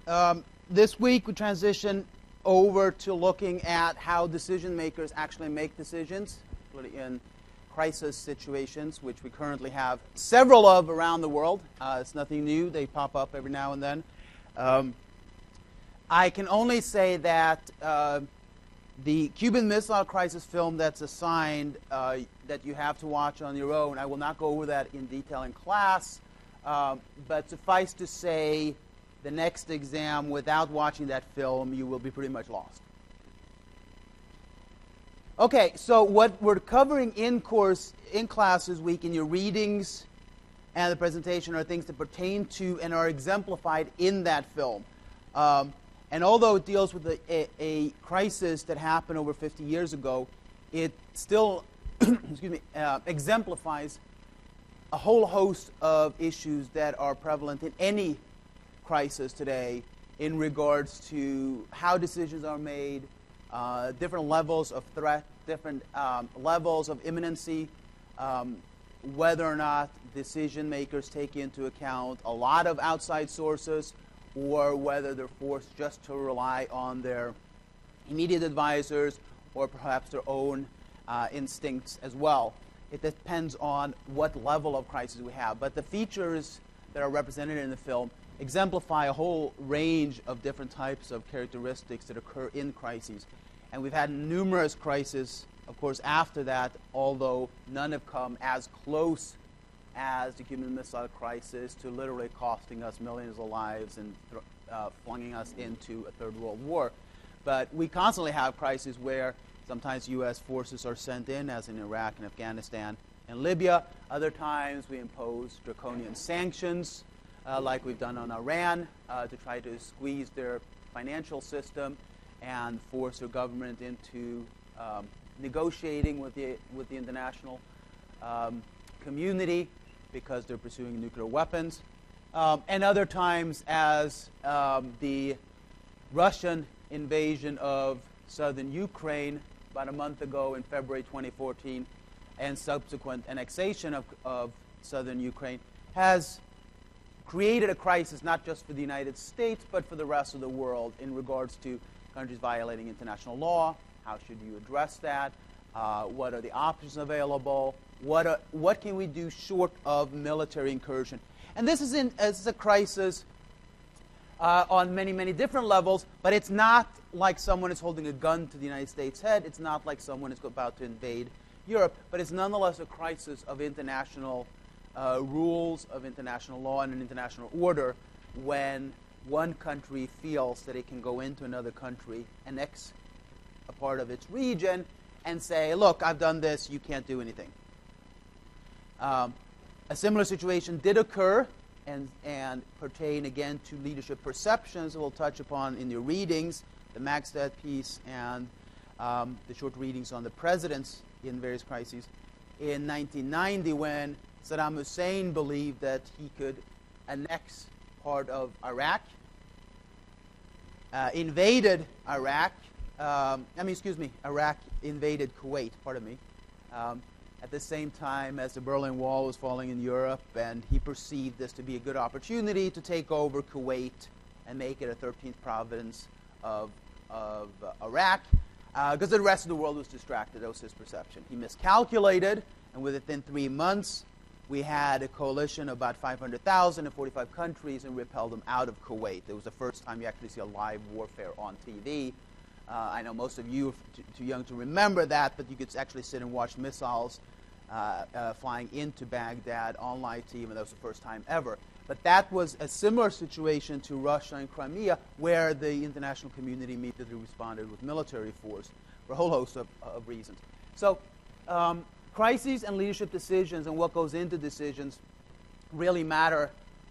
This week we transition over to looking at how decision makers actually make decisions, particularly in crisis situations, which we currently have several of around the world. It's nothing new. They pop up every now and then. I can only say that the Cuban Missile Crisis film that's assigned that you have to watch on your own, I will not go over that in detail in class, but suffice to say, the next exam, without watching that film, you will be pretty much lost. Okay, so what we're covering in class this week in your readings and the presentation are things that pertain to and are exemplified in that film. And although it deals with a crisis that happened over 50 years ago, it still exemplifies a whole host of issues that are prevalent in any crisis today in regards to how decisions are made, different levels of threat, different levels of imminency, whether or not decision makers take into account a lot of outside sources, or whether they're forced just to rely on their immediate advisors or perhaps their own instincts as well. It depends on what level of crisis we have. But the features that are represented in the film exemplify a whole range of different types of characteristics that occur in crises. And we've had numerous crises, of course, after that, although none have come as close as the Cuban Missile Crisis to literally costing us millions of lives and flinging us into a Third World War. But we constantly have crises where sometimes U.S. forces are sent in, as in Iraq and Afghanistan and Libya. Other times we impose draconian sanctions, like we've done on Iran, to try to squeeze their financial system and force their government into negotiating with the international community because they're pursuing nuclear weapons. And other times as the Russian invasion of southern Ukraine about a month ago in February 2014 and subsequent annexation of southern Ukraine has created a crisis not just for the United States but for the rest of the world in regards to countries violating international law. How should you address that? What are the options available? What can we do short of military incursion? And this is a crisis on many, many different levels, but it's not like someone is holding a gun to the United States' head. It's not like someone is about to invade Europe, but it's nonetheless a crisis of international rules, of international law and an international order when one country feels that it can go into another country, annex a part of its region, and say, look, I've done this, you can't do anything. A similar situation did occur and pertain again to leadership perceptions we'll touch upon in your readings, the Magstad piece and the short readings on the presidents in various crises. In 1990, when Saddam Hussein believed that he could annex part of Iraq, invaded Iraq, Iraq invaded Kuwait, pardon me, at the same time as the Berlin Wall was falling in Europe, and he perceived this to be a good opportunity to take over Kuwait and make it a 13th province of Iraq, because the rest of the world was distracted. That was his perception. He miscalculated, and within 3 months, we had a coalition of about 500,000 in 45 countries and repelled them out of Kuwait. It was the first time you actually see a live warfare on TV. I know most of you are too young to remember that, but you could actually sit and watch missiles flying into Baghdad on live TV, and that was the first time ever. But that was a similar situation to Russia and Crimea, where the international community immediately responded with military force for a whole host of reasons. So crises and leadership decisions and what goes into decisions really matter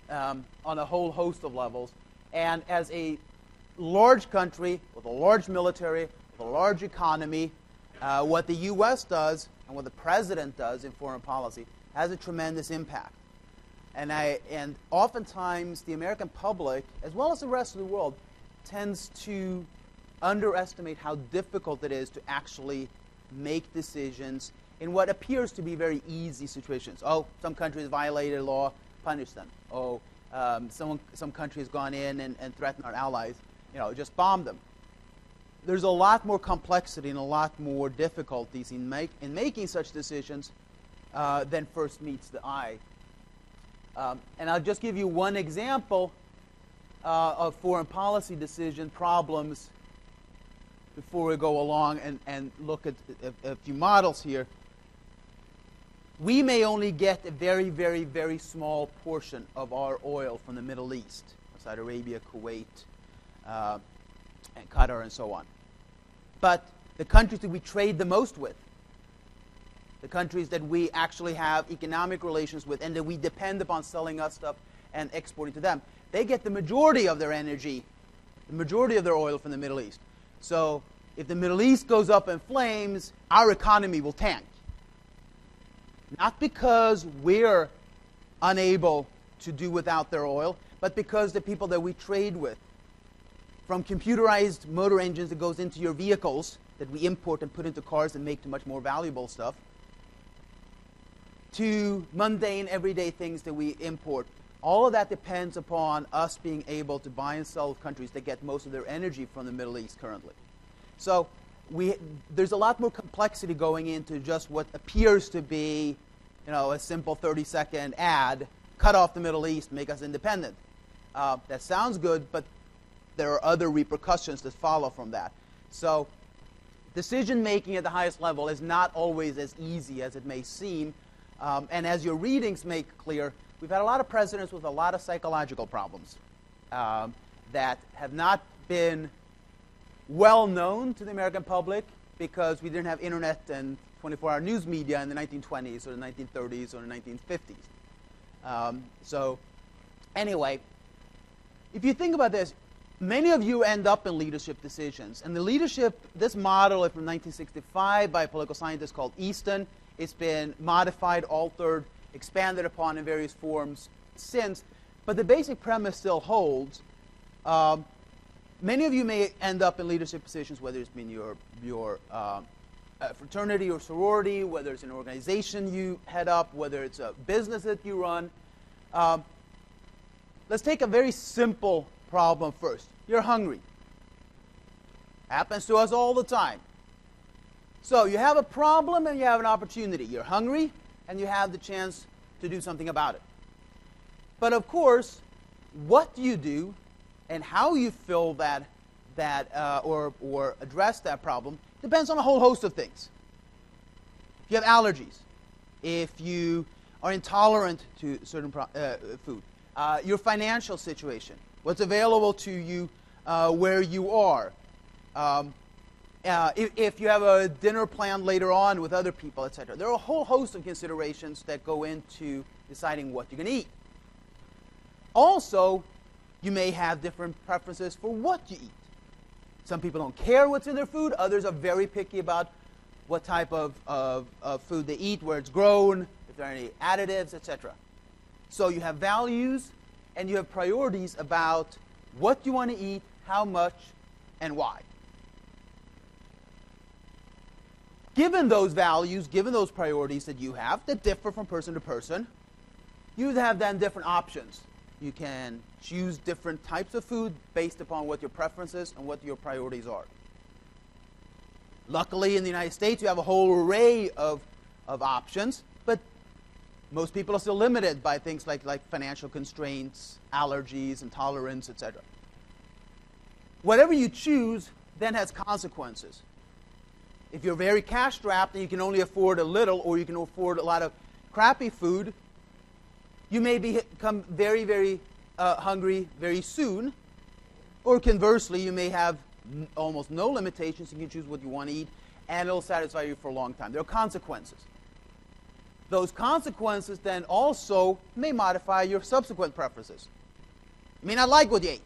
on a whole host of levels. And as a large country with a large military, with a large economy, what the U.S. does and what the president does in foreign policy has a tremendous impact. And oftentimes the American public, as well as the rest of the world, tends to underestimate how difficult it is to actually make decisions in what appears to be very easy situations. Oh, some countries violated law, punish them. Oh, Some country has gone in and threatened our allies, just bomb them. There's a lot more complexity and a lot more difficulties in making such decisions than first meets the eye. And I'll just give you one example of foreign policy decision problems before we go along and look at a few models here. We may only get a very, very, very small portion of our oil from the Middle East, Saudi Arabia, Kuwait, and Qatar, and so on. But the countries that we trade the most with, the countries that we actually have economic relations with and that we depend upon selling us stuff and exporting to them, they get the majority of their energy, the majority of their oil from the Middle East. So if the Middle East goes up in flames, our economy will tank. Not because we're unable to do without their oil, but because the people that we trade with, from computerized motor engines that goes into your vehicles that we import and put into cars and make to much more valuable stuff, to mundane everyday things that we import, all of that depends upon us being able to buy and sell with countries that get most of their energy from the Middle East currently. So there's a lot more complexity going into just what appears to be, a simple 30-second ad, cut off the Middle East, make us independent. That sounds good, but there are other repercussions that follow from that. So decision-making at the highest level is not always as easy as it may seem. And as your readings make clear, we've had a lot of presidents with a lot of psychological problems that have not been well known to the American public because we didn't have internet and 24-hour news media in the 1920s or the 1930s or the 1950s. So anyway, if you think about this, many of you end up in leadership decisions. And the leadership, this model is from 1965 by a political scientist called Easton. It's been modified, altered, expanded upon in various forms since. But the basic premise still holds. Many of you may end up in leadership positions, whether it's been your fraternity or sorority, whether it's an organization you head up, whether it's a business that you run. Let's take a very simple problem first. You're hungry. Happens to us all the time. So you have a problem and you have an opportunity. You're hungry and you have the chance to do something about it. But of course, what you do and how you fill that or address that problem depends on a whole host of things. If you have allergies, if you are intolerant to certain food, your financial situation, what's available to you where you are, if you have a dinner planned later on with other people, etc. There are a whole host of considerations that go into deciding what you're going to eat. Also, you may have different preferences for what you eat. Some people don't care what's in their food. Others are very picky about what type of food they eat, where it's grown, if there are any additives, etc. So you have values and you have priorities about what you want to eat, how much, and why. Given those values, given those priorities that you have that differ from person to person, you have then different options. You can choose different types of food based upon what your preferences and what your priorities are. Luckily, in the United States, you have a whole array of options, but most people are still limited by things like financial constraints, allergies, intolerance, etc. Whatever you choose then has consequences. If you're very cash-strapped and you can only afford a little, or you can afford a lot of crappy food, you may become very, very hungry very soon. Or conversely, you may have almost no limitations. You can choose what you want to eat, and it'll satisfy you for a long time. There are consequences. Those consequences then also may modify your subsequent preferences. You may not like what you ate.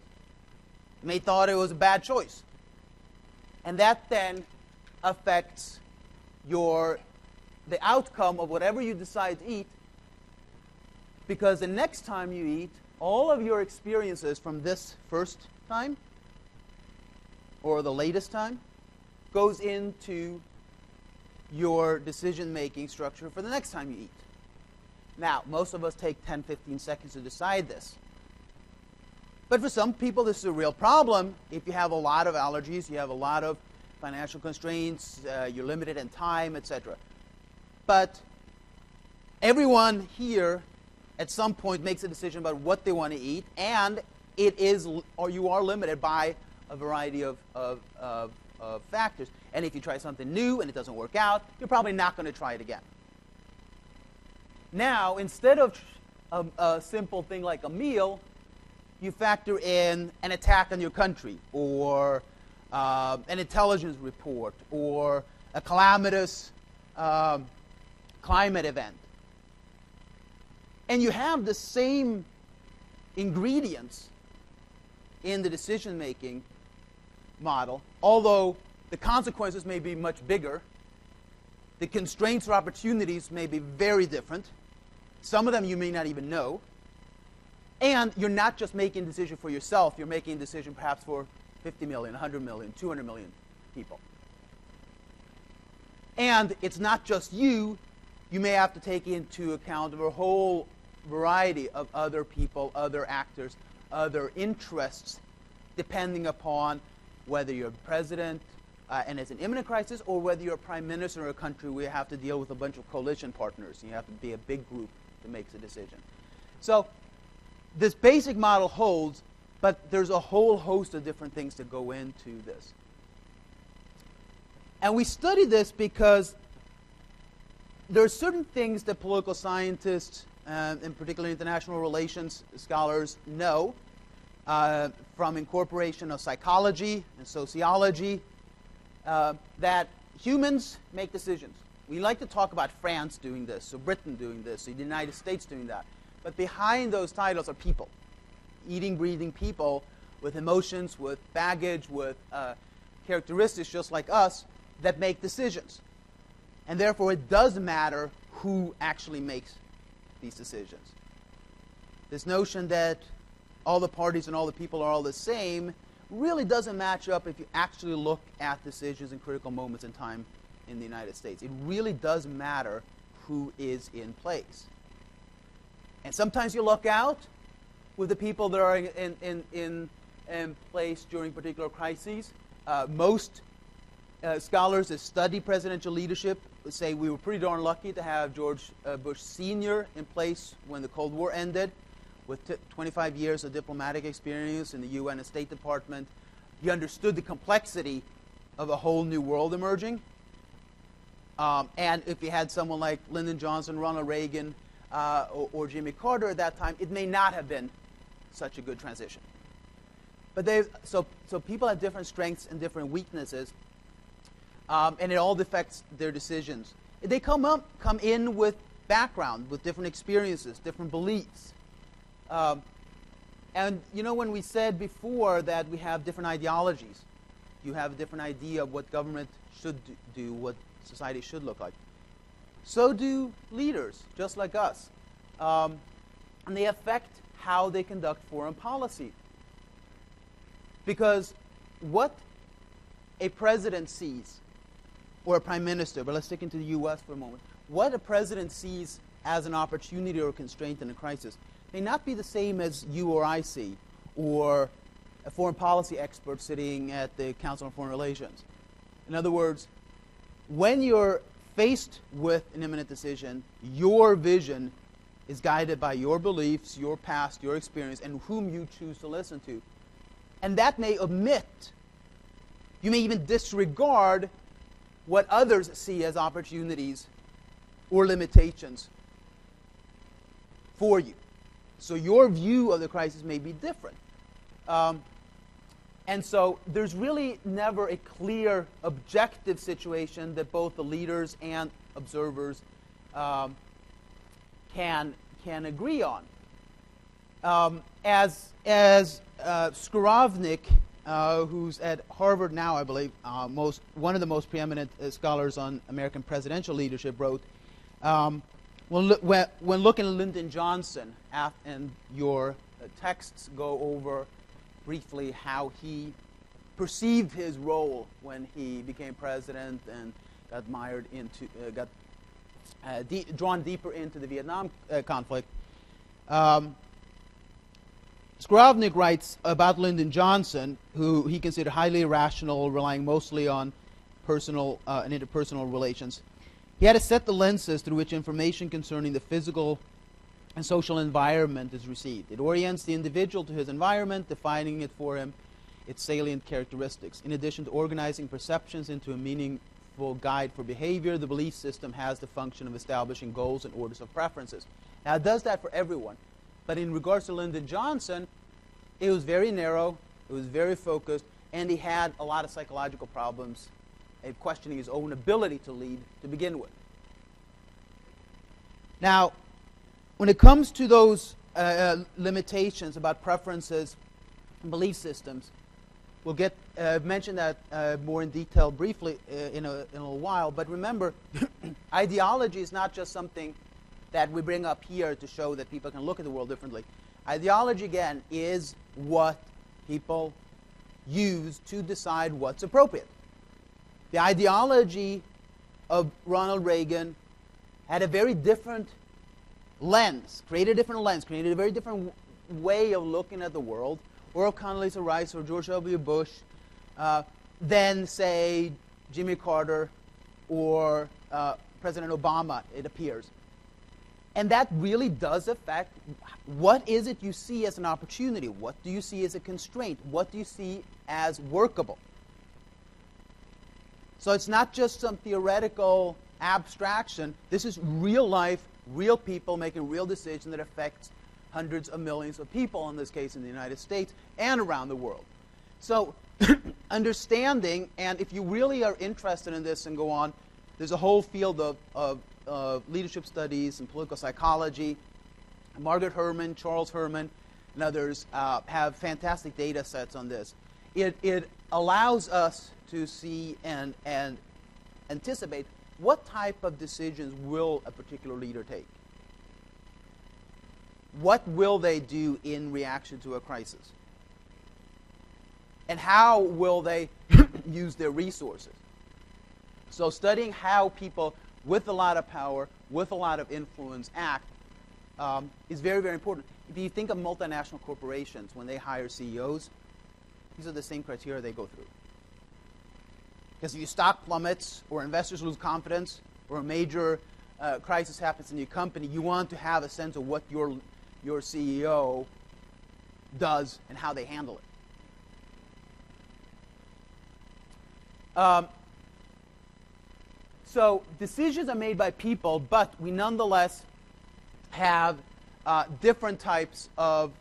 You may thought it was a bad choice. And that then affects the outcome of whatever you decide to eat, because the next time you eat, all of your experiences from this first time or the latest time goes into your decision-making structure for the next time you eat. Now, most of us take 10, 15 seconds to decide this. But for some people, this is a real problem. If you have a lot of allergies, you have a lot of financial constraints, you're limited in time, etc. But everyone here at some point makes a decision about what they want to eat, and it is, or you are limited by a variety of factors. And if you try something new and it doesn't work out, you're probably not going to try it again. Now, instead of a simple thing like a meal, you factor in an attack on your country, or an intelligence report, or a calamitous climate event. And you have the same ingredients in the decision-making model, although the consequences may be much bigger. The constraints or opportunities may be very different. Some of them you may not even know. And you're not just making a decision for yourself, you're making a decision perhaps for 50 million, 100 million, 200 million people. And it's not just you. You may have to take into account a whole variety of other people, other actors, other interests, depending upon whether you're president and it's an imminent crisis, or whether you're a prime minister of a country where you have to deal with a bunch of coalition partners and you have to be a big group that makes a decision. So this basic model holds, but there's a whole host of different things that go into this. And we study this because there are certain things that political scientists, and particularly international relations scholars, know from incorporation of psychology and sociology, that humans make decisions. We like to talk about France doing this, or Britain doing this, or the United States doing that. But behind those titles are people, eating, breathing people with emotions, with baggage, with characteristics just like us that make decisions. And therefore, it does matter who actually makes these decisions. This notion that all the parties and all the people are all the same really doesn't match up if you actually look at decisions in critical moments in time in the United States. It really does matter who is in place. And sometimes you luck out with the people that are in place during particular crises. Most scholars that study presidential leadership say we were pretty darn lucky to have George Bush Sr. in place when the Cold War ended, with 25 years of diplomatic experience in the UN and State Department. He understood the complexity of a whole new world emerging. And if you had someone like Lyndon Johnson, Ronald Reagan, or Jimmy Carter at that time, it may not have been such a good transition. But so people have different strengths and different weaknesses, and it all affects their decisions. They come in with background, with different experiences, different beliefs. And you know, when we said before that we have different ideologies, you have a different idea of what government should do, what society should look like. So do leaders, just like us. And they affect how they conduct foreign policy. Because what a president sees, or a prime minister, but let's stick into the U.S. for a moment, what a president sees as an opportunity or a constraint in a crisis may not be the same as you or I see, or a foreign policy expert sitting at the Council on Foreign Relations. In other words, when you're faced with an imminent decision, your vision is guided by your beliefs, your past, your experience, and whom you choose to listen to. And that may omit, you may even disregard what others see as opportunities or limitations for you. So your view of the crisis may be different. And so there's really never a clear, objective situation that both the leaders and observers can agree on. As Skowronek, who's at Harvard now, I believe, one of the most preeminent scholars on American presidential leadership, wrote, when looking at Lyndon Johnson, and your texts go over briefly how he perceived his role when he became president and got mired into, drawn deeper into the Vietnam conflict. Skowronek writes about Lyndon Johnson, who he considered highly irrational, relying mostly on personal and interpersonal relations. He had to set the lenses through which information concerning the physical and social environment is received. It orients the individual to his environment, defining it for him, its salient characteristics. In addition to organizing perceptions into a meaningful guide for behavior, the belief system has the function of establishing goals and orders of preferences. Now, it does that for everyone. But in regards to Lyndon Johnson, it was very narrow, it was very focused, and he had a lot of psychological problems, questioning his own ability to lead to begin with. Now, when it comes to those limitations about preferences and belief systems, we'll get mention that more in detail briefly in a little while. But remember, ideology is not just something that we bring up here to show that people can look at the world differently. Ideology, again, is what people use to decide what's appropriate. The ideology of Ronald Reagan had a very different lens, created a very different way of looking at the world, or Condoleezza Rice or George W. Bush, than, say, Jimmy Carter or President Obama, it appears. And that really does affect what is it you see as an opportunity? What do you see as a constraint? What do you see as workable? So it's not just some theoretical abstraction. This is real life, real people making real decisions that affects hundreds of millions of people, in this case in the United States and around the world. So understanding, and if you really are interested in this and go on, there's a whole field of leadership studies and political psychology. Margaret Herman, Charles Herman, and others have fantastic data sets on this. It allows us to see and anticipate what type of decisions will a particular leader take. What will they do in reaction to a crisis? And how will they use their resources? So studying how people with a lot of power, with a lot of influence act is very, very important. If you think of multinational corporations, when they hire CEOs, these are the same criteria they go through. Because if your stock plummets, or investors lose confidence, or a major crisis happens in your company, you want to have a sense of what your CEO does and how they handle it. So decisions are made by people, but we nonetheless have different types of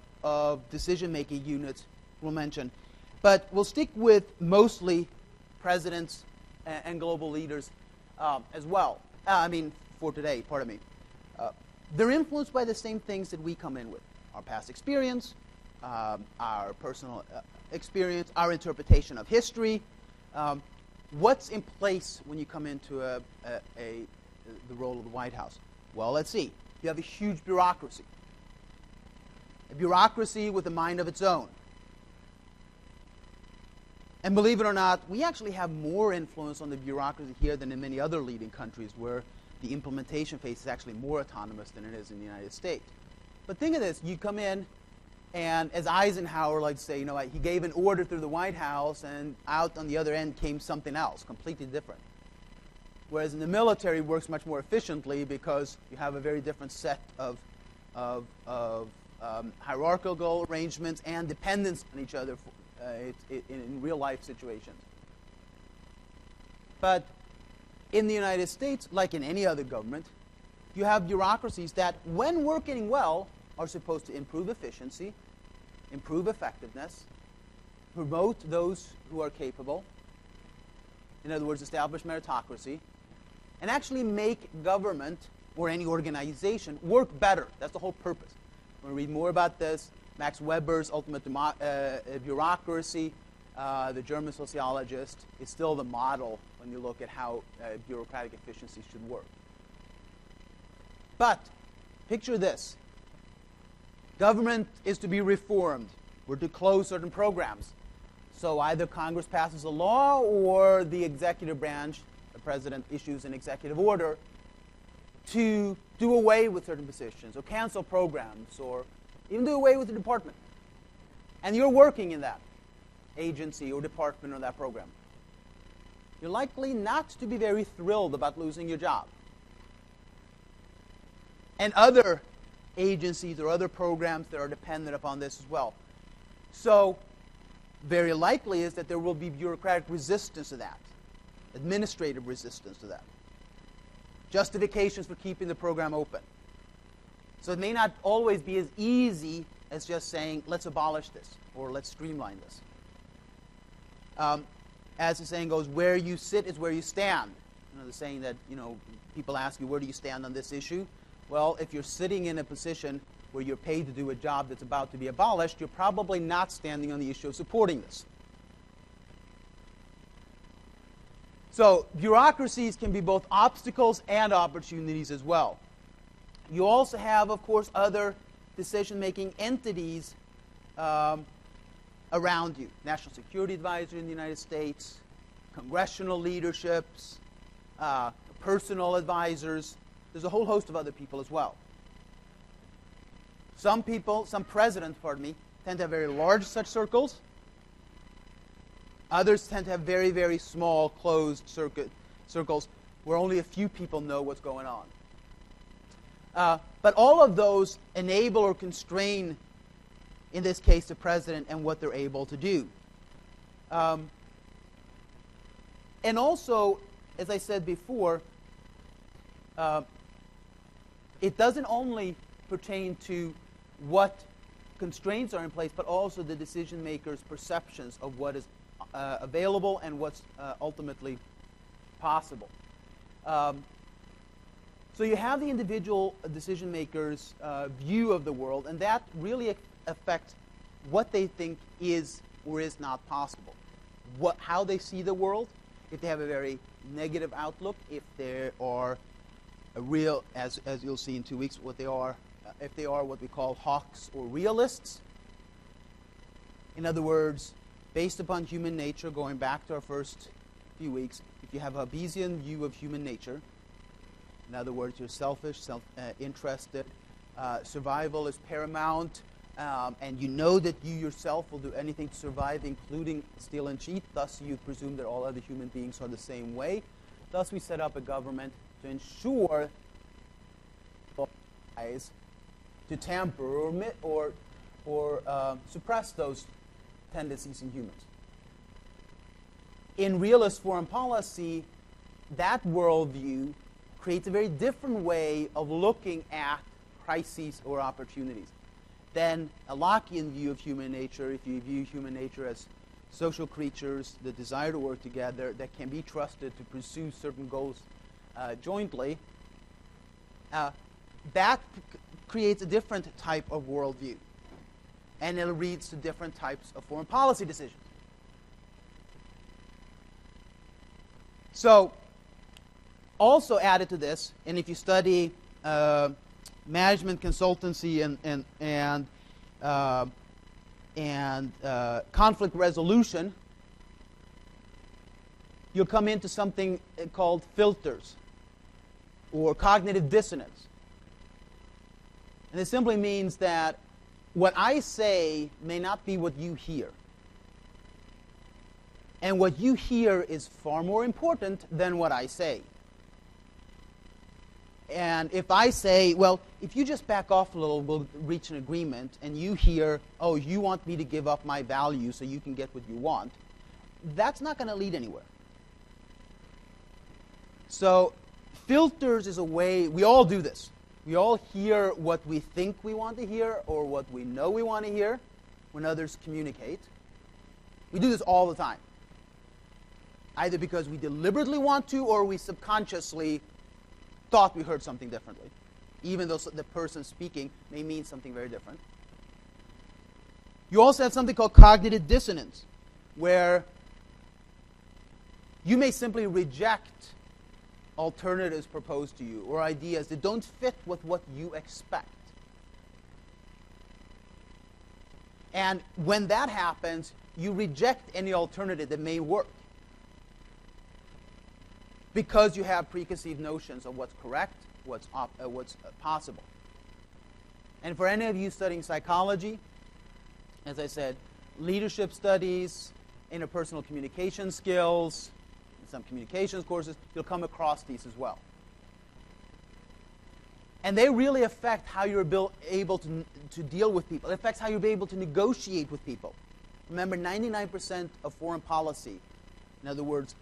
decision-making units we'll mention. But we'll stick with mostly presidents and global leaders as well. For today, pardon me. They're influenced by the same things that we come in with. Our past experience, our personal experience, our interpretation of history. What's in place when you come into the role of the White House? Well, let's see. You have a huge bureaucracy. A bureaucracy with a mind of its own. And believe it or not, we actually have more influence on the bureaucracy here than in many other leading countries where the implementation phase is actually more autonomous than it is in the United States. But think of this. You come in, and as Eisenhower likes to say, he gave an order through the White House, and out on the other end came something else, completely different. Whereas in the military, it works much more efficiently because you have a very different set of hierarchical arrangements and dependence on each other in real-life situations. But in the United States, like in any other government, you have bureaucracies that, when working well, are supposed to improve efficiency, improve effectiveness, promote those who are capable, in other words, establish meritocracy, and actually make government or any organization work better. That's the whole purpose. We're going to read more about this. Max Weber's Ultimate Bureaucracy, the German sociologist, is still the model when you look at how bureaucratic efficiency should work. But picture this. Government is to be reformed. We're to close certain programs. So either Congress passes a law or the executive branch, the president, issues an executive order to do away with certain positions or cancel programs or even do away with the department. and you're working in that agency or department or that program, you're likely not to be very thrilled about losing your job. And other agencies or other programs that are dependent upon this as well. So, very likely is that there will be bureaucratic resistance to that, administrative resistance to that, justifications for keeping the program open. So it may not always be as easy as just saying, let's abolish this, or let's streamline this. As the saying goes, where you sit is where you stand. You know, the saying that, people ask you, where do you stand on this issue? Well, if you're sitting in a position where you're paid to do a job that's about to be abolished, you're probably not standing on the issue of supporting this. So bureaucracies can be both obstacles and opportunities as well. You also have, of course, other decision-making entities around you. National Security Advisor in the United States, congressional leaderships, personal advisors. There's a whole host of other people as well. Some presidents, tend to have very large such circles. Others tend to have very, very small, closed circles where only a few people know what's going on. But all of those enable or constrain, in this case, the president and what they're able to do. And also, as I said before, it doesn't only pertain to what constraints are in place, but also the decision makers' perceptions of what is available and what's ultimately possible. So you have the individual decision makers' view of the world, and that really affects what they think is or is not possible. How they see the world, if they have a very negative outlook, if they are a real, as you'll see in 2 weeks, if they are what we call hawks or realists. In other words, based upon human nature, going back to our first few weeks, if you have a Hobbesian view of human nature, in other words, you're selfish, self-interested, survival is paramount, and you know that you yourself will do anything to survive, including steal and cheat. Thus, you presume that all other human beings are the same way. Thus, we set up a government to ensure to tamper or suppress those tendencies in humans. In realist foreign policy, that worldview creates a very different way of looking at crises or opportunities than a Lockean view of human nature. If you view human nature as social creatures, the desire to work together, that can be trusted to pursue certain goals jointly, that creates a different type of worldview. And it leads to different types of foreign policy decisions. So, also added to this, and if you study management consultancy and conflict resolution, you'll come into something called filters or cognitive dissonance. And it simply means that what I say may not be what you hear. And what you hear is far more important than what I say. And if I say, well, if you just back off a little, we'll reach an agreement, and you hear, oh, you want me to give up my value so you can get what you want, that's not going to lead anywhere. So filters is a way, we all do this. We all hear what we think we want to hear or what we know we want to hear when others communicate. We do this all the time. Either because we deliberately want to or we subconsciously thought we heard something differently, even though the person speaking may mean something very different. You also have something called cognitive dissonance, where you may simply reject alternatives proposed to you or ideas that don't fit with what you expect. And when that happens, you reject any alternative that may work because you have preconceived notions of what's correct, what's possible. And for any of you studying psychology, as I said, leadership studies, interpersonal communication skills, in some communications courses, you'll come across these as well. And they really affect how you're able to deal with people. It affects how you'll be able to negotiate with people. Remember, 99% of foreign policy, in other words,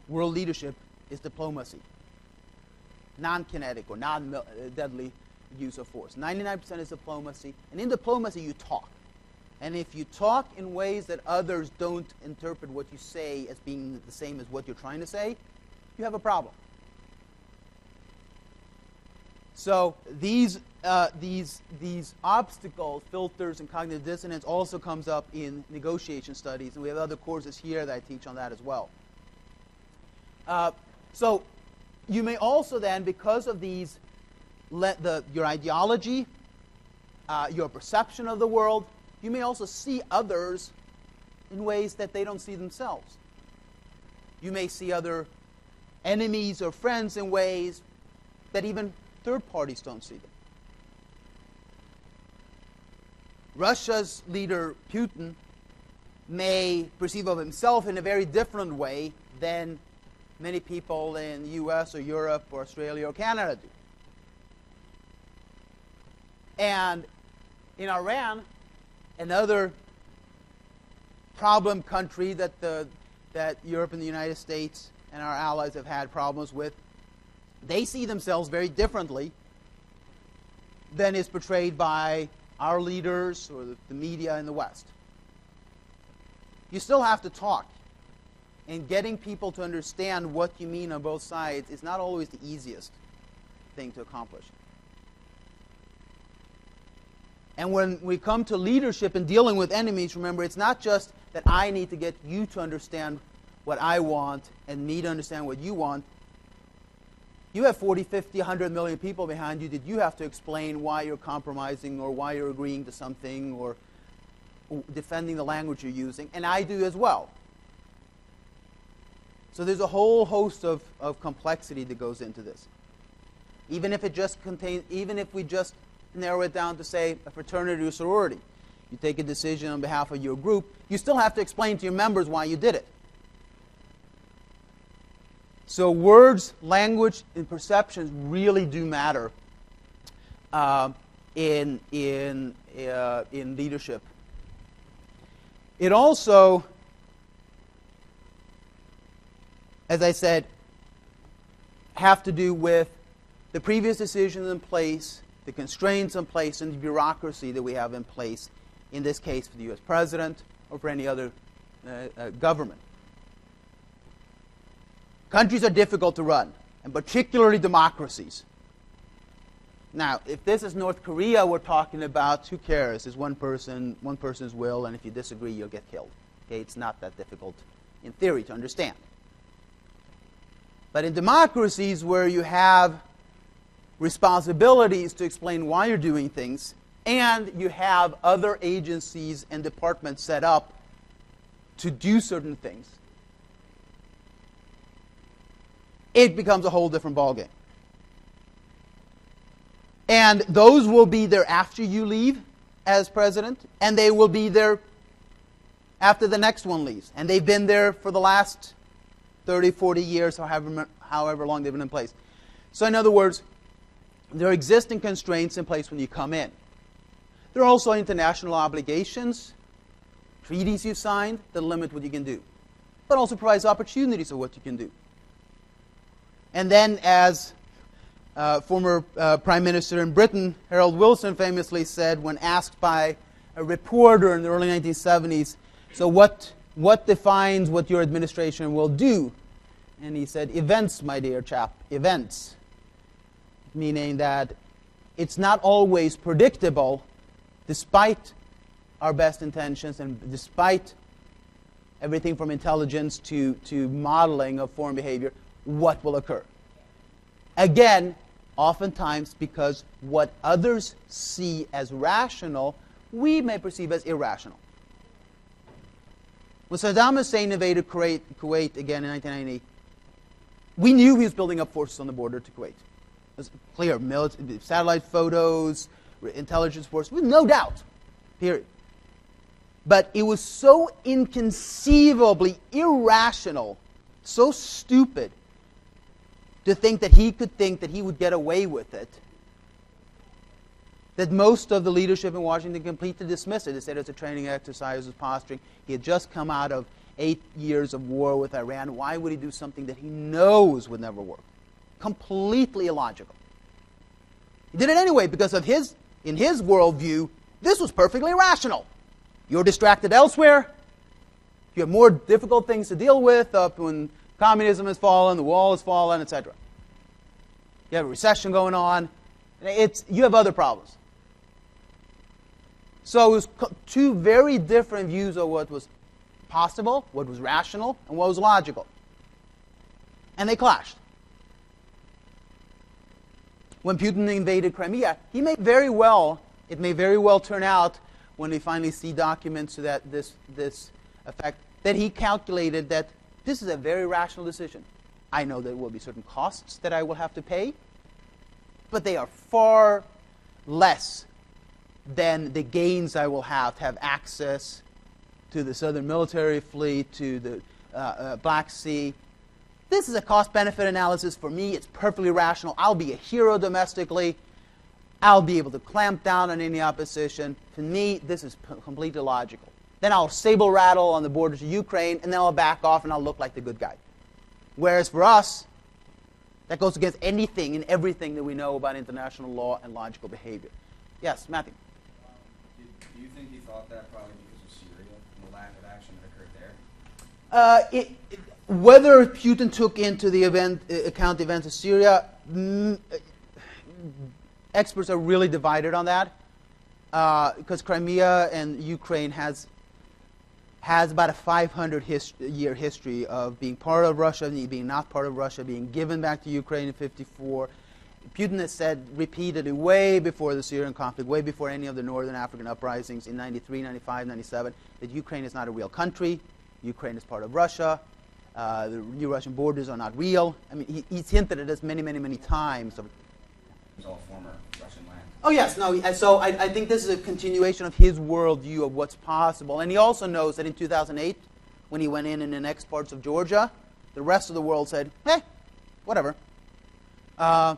world leadership, is diplomacy. Non-kinetic or non-deadly use of force. 99% is diplomacy. And in diplomacy, you talk. And if you talk in ways that others don't interpret what you say as being the same as what you're trying to say, you have a problem. So these obstacles, filters, and cognitive dissonance also comes up in negotiation studies, and we have other courses here that I teach on that as well. So you may also then, because of these, your ideology, your perception of the world, you may also see others in ways that they don't see themselves. You may see other enemies or friends in ways that even third parties don't see them. Russia's leader, Putin, may perceive of himself in a very different way than many people in the US or Europe or Australia or Canada do. And in Iran, another problem country that Europe and the United States and our allies have had problems with, they see themselves very differently than is portrayed by our leaders or the media in the West. You still have to talk. And getting people to understand what you mean on both sides is not always the easiest thing to accomplish. And when we come to leadership and dealing with enemies, remember, it's not just that I need to get you to understand what I want and me to understand what you want. You have 40, 50, 100 million people behind you that you have to explain why you're compromising or why you're agreeing to something or defending the language you're using, and I do as well. So there's a whole host of complexity that goes into this. Even if we just narrow it down to, say, a fraternity or sorority, you take a decision on behalf of your group, you still have to explain to your members why you did it. So words, language, and perceptions really do matter in leadership. It also, as I said, have to do with the previous decisions in place, the constraints in place, and the bureaucracy that we have in place, in this case for the U.S. president or for any other government. Countries are difficult to run, and particularly democracies. Now, if this is North Korea we're talking about, who cares? It's one person's will, and if you disagree, you'll get killed. Okay, it's not that difficult in theory to understand. But in democracies where you have responsibilities to explain why you're doing things, and you have other agencies and departments set up to do certain things, it becomes a whole different ballgame. And those will be there after you leave as president, and they will be there after the next one leaves. And they've been there for the last 30, 40 years, or however long they've been in place. So in other words, there are existing constraints in place when you come in. There are also international obligations, treaties you've signed that limit what you can do, but also provides opportunities of what you can do. And then, as former Prime Minister in Britain, Harold Wilson, famously said when asked by a reporter in the early 1970s, so what defines what your administration will do? And he said, events, my dear chap, events. Meaning that it's not always predictable, despite our best intentions and despite everything from intelligence to modeling of foreign behavior, what will occur. Again, oftentimes because what others see as rational, we may perceive as irrational. When Saddam Hussein invaded Kuwait again in 1990, we knew he was building up forces on the border to Kuwait. It was clear, satellite photos, intelligence force, with no doubt, period. But it was so inconceivably irrational, so stupid, to think that he would get away with it, that most of the leadership in Washington completely dismissed it. They said it's a training exercise, it's posturing. He had just come out of 8 years of war with Iran. Why would he do something that he knows would never work? Completely illogical. He did it anyway because in his worldview, this was perfectly rational. You're distracted elsewhere. You have more difficult things to deal with up when communism has fallen, the wall has fallen, etc. You have a recession going on. You have other problems. So it was two very different views of what was possible, what was rational, and what was logical. And they clashed. When Putin invaded Crimea, it may very well turn out, when we finally see documents to this effect, that he calculated that this is a very rational decision. I know there will be certain costs that I will have to pay, but they are far less than the gains I will have to have access to the Southern Military Fleet, to the Black Sea. This is a cost-benefit analysis for me. It's perfectly rational. I'll be a hero domestically. I'll be able to clamp down on any opposition. To me, this is completely logical. Then I'll saber rattle on the borders of Ukraine, and then I'll back off and I'll look like the good guy. Whereas for us, that goes against anything and everything that we know about international law and logical behavior. Yes, Matthew? Do you think he thought that probably because of Syria and the lack of action that occurred there? Whether Putin took into the account the events of Syria, experts are really divided on that, because Crimea and Ukraine has about a 500-year history of being part of Russia, being not part of Russia, being given back to Ukraine in 1954. Putin has said repeatedly, way before the Syrian conflict, way before any of the northern African uprisings in 93, 95, 97, that Ukraine is not a real country. Ukraine is part of Russia. The new Russian borders are not real. I mean, he's hinted at this many, many, many times. It's all former Russian land. Oh, yes. No. So I think this is a continuation of his worldview of what's possible. And he also knows that in 2008, when he went in and annexed parts of Georgia, the rest of the world said, whatever. But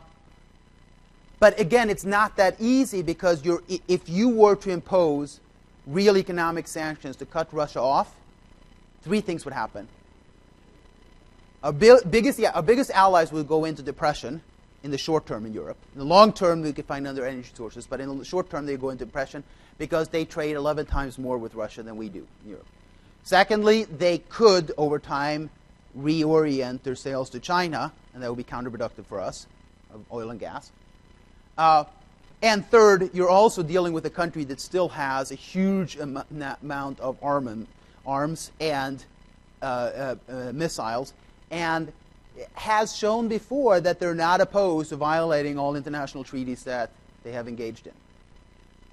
again, it's not that easy, because if you were to impose real economic sanctions to cut Russia off, three things would happen. Our biggest allies will go into depression in the short term in Europe. In the long term, we could find other energy sources, but in the short term, they go into depression because they trade 11 times more with Russia than we do in Europe. Secondly, they could, over time, reorient their sales to China, and that would be counterproductive for us, of oil and gas. And third, you're also dealing with a country that still has a huge amount of arms and missiles, and has shown before that they're not opposed to violating all international treaties that they have engaged in.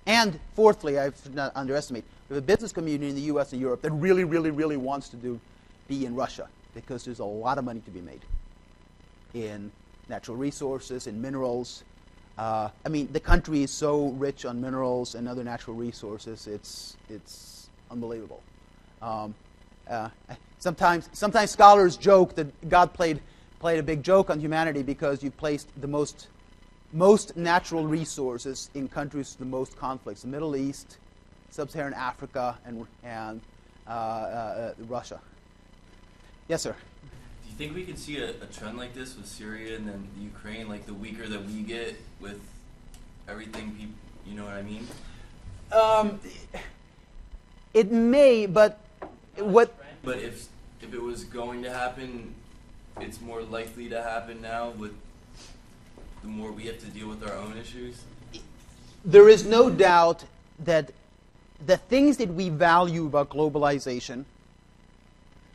And fourthly, I should not underestimate, we have a business community in the U.S. and Europe that really, really, really wants to be in Russia, because there's a lot of money to be made in natural resources, in minerals. I mean, the country is so rich on minerals and other natural resources, it's unbelievable. Sometimes scholars joke that God played a big joke on humanity because you placed the most natural resources in countries with the most conflicts: the Middle East, Sub-Saharan Africa, and Russia. Yes, sir. Do you think we can see a trend like this with Syria and then the Ukraine? Like, the weaker that we get with everything, you know what I mean? It may, but what? But if it was going to happen, it's more likely to happen now with the more we have to deal with our own issues? There is no doubt that the things that we value about globalization,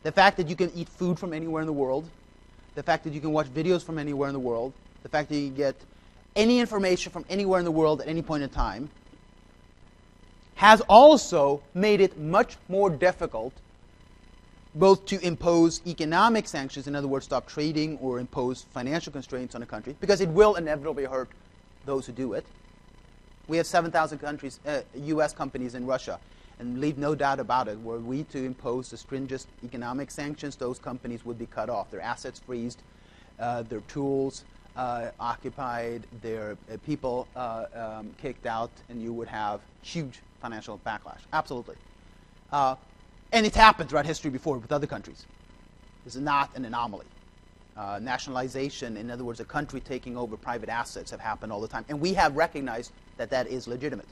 the fact that you can eat food from anywhere in the world, the fact that you can watch videos from anywhere in the world, the fact that you can get any information from anywhere in the world at any point in time, has also made it much more difficult both to impose economic sanctions, in other words, stop trading or impose financial constraints on a country, because it will inevitably hurt those who do it. We have 7,000 U.S. companies in Russia. and leave no doubt about it, were we to impose the stringent economic sanctions, those companies would be cut off, their assets freezed, their tools occupied, their people kicked out, and you would have huge financial backlash. Absolutely. And it's happened throughout history before with other countries. This is not an anomaly. Nationalization, in other words, a country taking over private assets, have happened all the time. And we have recognized that that is legitimate.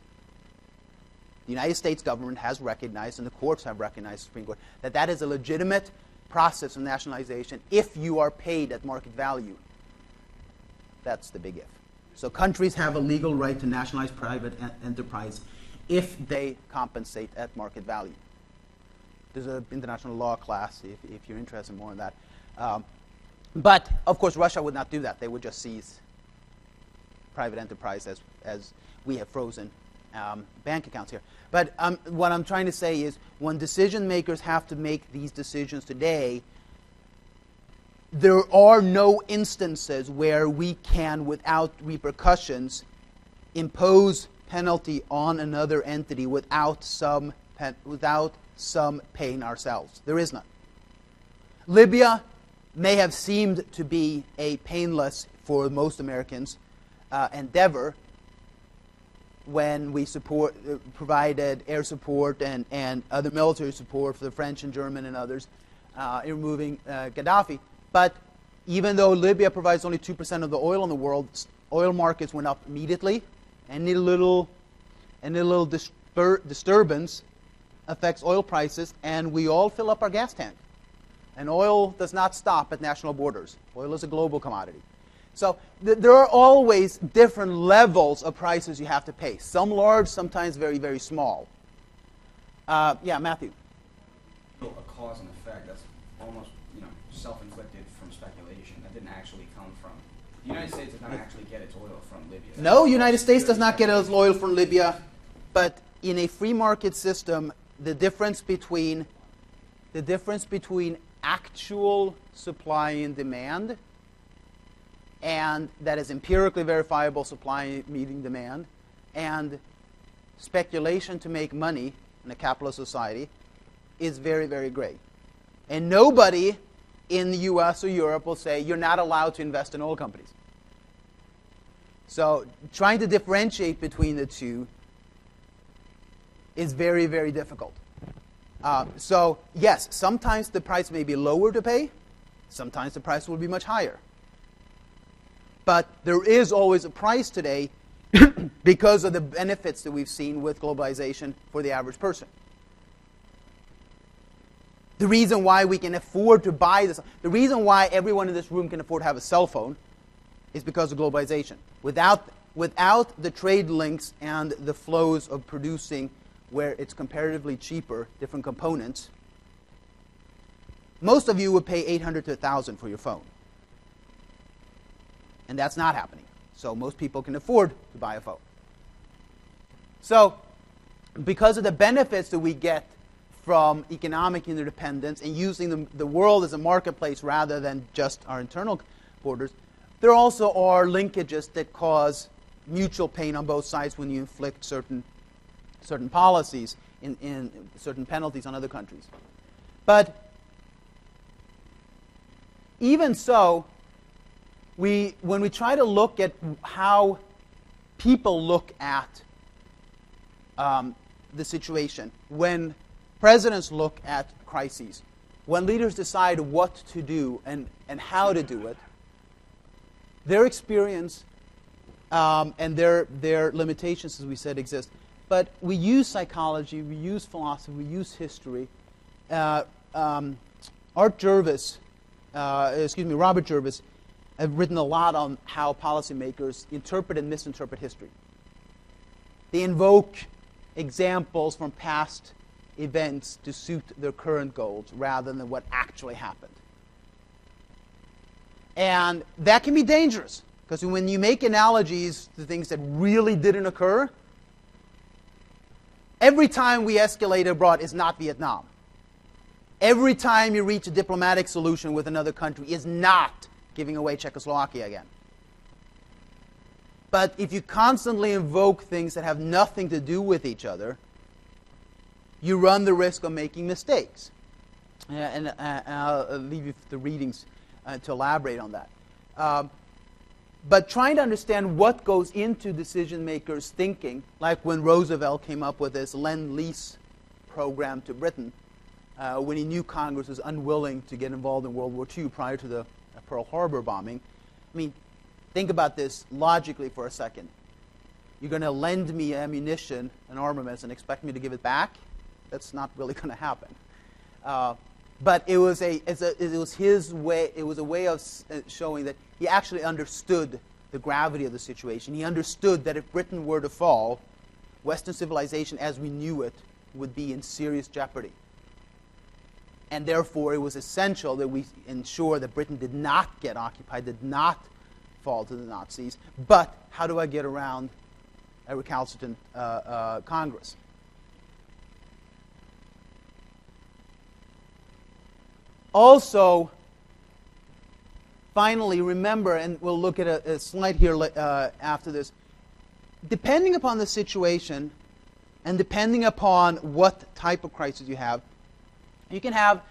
The United States government has recognized, and the courts have recognized, the Supreme Court, that that is a legitimate process of nationalization if you are paid at market value. That's the big if. So countries have a legal right to nationalize private enterprise if they compensate at market value. There's an international law class if you're interested more in that. But, of course, Russia would not do that. They would just seize private enterprise as we have frozen bank accounts here. But what I'm trying to say is when decision makers have to make these decisions today, there are no instances where we can, without repercussions, impose penalty on another entity without some pain ourselves. There is none. Libya may have seemed to be a painless, for most Americans, endeavor when we provided air support and other military support for the French and German and others in removing Gaddafi. But even though Libya provides only 2% of the oil in the world, oil markets went up immediately. Any little disturbance affects oil prices, and we all fill up our gas tank. And oil does not stop at national borders. Oil is a global commodity. So there are always different levels of prices you have to pay. Some large, sometimes very, very small. Yeah, Matthew. A cause and effect, that's almost self-inflicted from speculation. That didn't actually come from... The United States does not actually get its oil from Libya. No, United States does not get its oil from Libya. But in a free market system, the difference between actual supply and demand, and that is empirically verifiable supply meeting demand, and speculation to make money in a capitalist society is very, very great. And nobody in the US or Europe will say you're not allowed to invest in oil companies. So trying to differentiate between the two is very, very difficult. So yes, sometimes the price may be lower to pay, sometimes the price will be much higher. But there is always a price today because of the benefits that we've seen with globalization for the average person. The reason why we can afford to buy this, the reason why everyone in this room can afford to have a cell phone is because of globalization. Without the trade links and the flows of producing where it's comparatively cheaper, different components, most of you would pay $800 to $1,000 for your phone. And that's not happening. So most people can afford to buy a phone. So because of the benefits that we get from economic interdependence and using the world as a marketplace rather than just our internal borders, there also are linkages that cause mutual pain on both sides when you inflict certain policies in certain penalties on other countries. But even so, when we try to look at how people look at the situation, when presidents look at crises, when leaders decide what to do and how to do it, their experience and their limitations, as we said, exist. But we use psychology, we use philosophy, we use history. Robert Jervis have written a lot on how policymakers interpret and misinterpret history. They invoke examples from past events to suit their current goals rather than what actually happened. And that can be dangerous, because when you make analogies to things that really didn't occur, every time we escalate abroad is not Vietnam. Every time you reach a diplomatic solution with another country is not giving away Czechoslovakia again. But if you constantly invoke things that have nothing to do with each other, you run the risk of making mistakes. And I'll leave you the readings to elaborate on that. But trying to understand what goes into decision makers' thinking, like when Roosevelt came up with this Lend-Lease program to Britain, when he knew Congress was unwilling to get involved in World War II prior to the Pearl Harbor bombing. I mean, think about this logically for a second. You're going to lend me ammunition and armaments and expect me to give it back? That's not really going to happen. But it was his way. It was a way of showing that he actually understood the gravity of the situation. He understood that if Britain were to fall, Western civilization as we knew it would be in serious jeopardy. And therefore, it was essential that we ensure that Britain did not get occupied, did not fall to the Nazis. But how do I get around a recalcitrant Congress? Also, finally, remember, and we'll look at a slide here after this, depending upon the situation and depending upon what type of crisis you have, you can have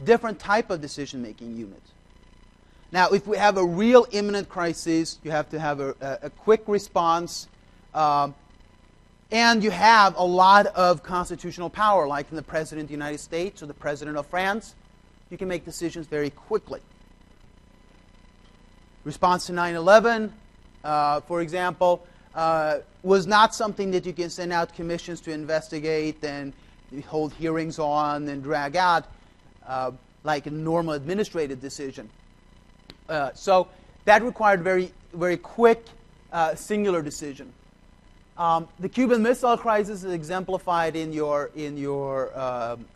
different type of decision-making units. Now, if we have a real imminent crisis, you have to have a quick response, and you have a lot of constitutional power, like in the President of the United States or the President of France. You can make decisions very quickly. Response to 9/11, for example, was not something that you can send out commissions to investigate and hold hearings on and drag out like a normal administrative decision. So that required very, very quick, singular decision. The Cuban Missile Crisis is exemplified in your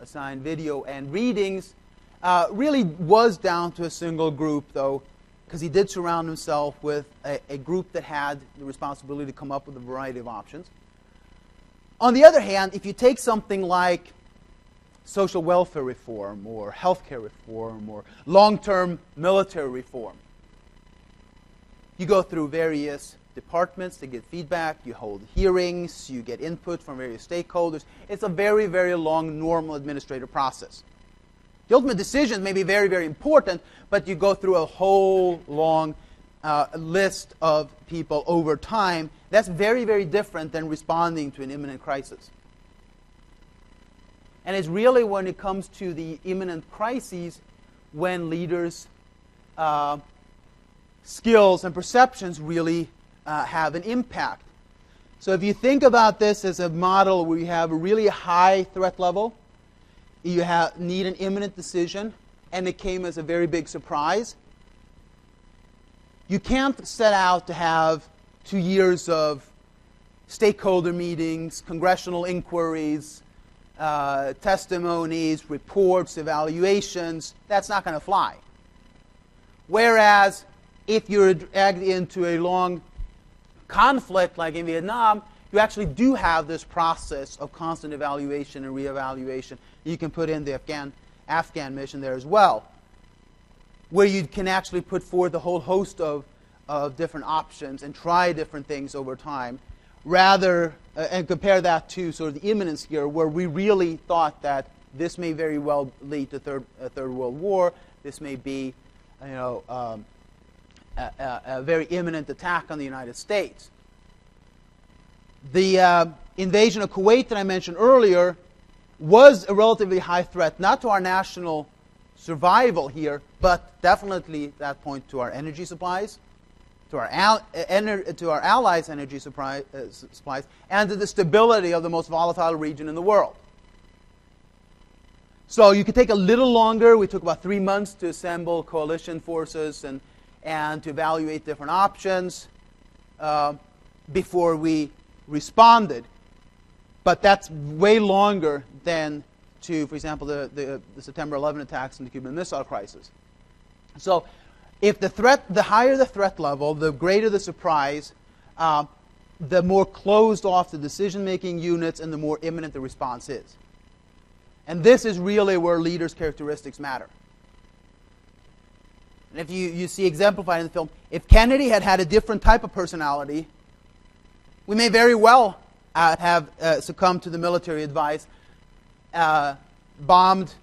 assigned video and readings. Really was down to a single group, though, because he did surround himself with a group that had the responsibility to come up with a variety of options. On the other hand, if you take something like social welfare reform or healthcare reform or long-term military reform, you go through various departments to get feedback, you hold hearings, you get input from various stakeholders. It's a very, very long, normal administrative process. The ultimate decision may be very, very important, but you go through a whole long list of people over time. That's very, very different than responding to an imminent crisis. And it's really when it comes to the imminent crises when leaders' skills and perceptions really have an impact. So if you think about this as a model where you have a really high threat level, you need an imminent decision, and it came as a very big surprise, you can't set out to have 2 years of stakeholder meetings, congressional inquiries, testimonies, reports, evaluations. That's not going to fly. Whereas if you're dragged into a long conflict like in Vietnam, you actually do have this process of constant evaluation and reevaluation. You can put in the Afghan mission there as well, where you can actually put forth a whole host of different options and try different things over time, rather and compare that to sort of the imminence here, where we really thought that this may very well lead to a third World War. This may be, a very imminent attack on the United States. The invasion of Kuwait that I mentioned earlier was a relatively high threat, not to our national survival here, but definitely at that point to our energy supplies, to our allies' energy supplies, and to the stability of the most volatile region in the world. So you could take a little longer. We took about 3 months to assemble coalition forces and to evaluate different options before we responded. But that's way longer than to, for example, the September 11 attacks and the Cuban Missile Crisis. So if the higher the threat level, the greater the surprise, the more closed off the decision-making units and the more imminent the response is. And this is really where leaders' characteristics matter. And if you see exemplified in the film, if Kennedy had had a different type of personality, we may very well have succumbed to the military advice bombed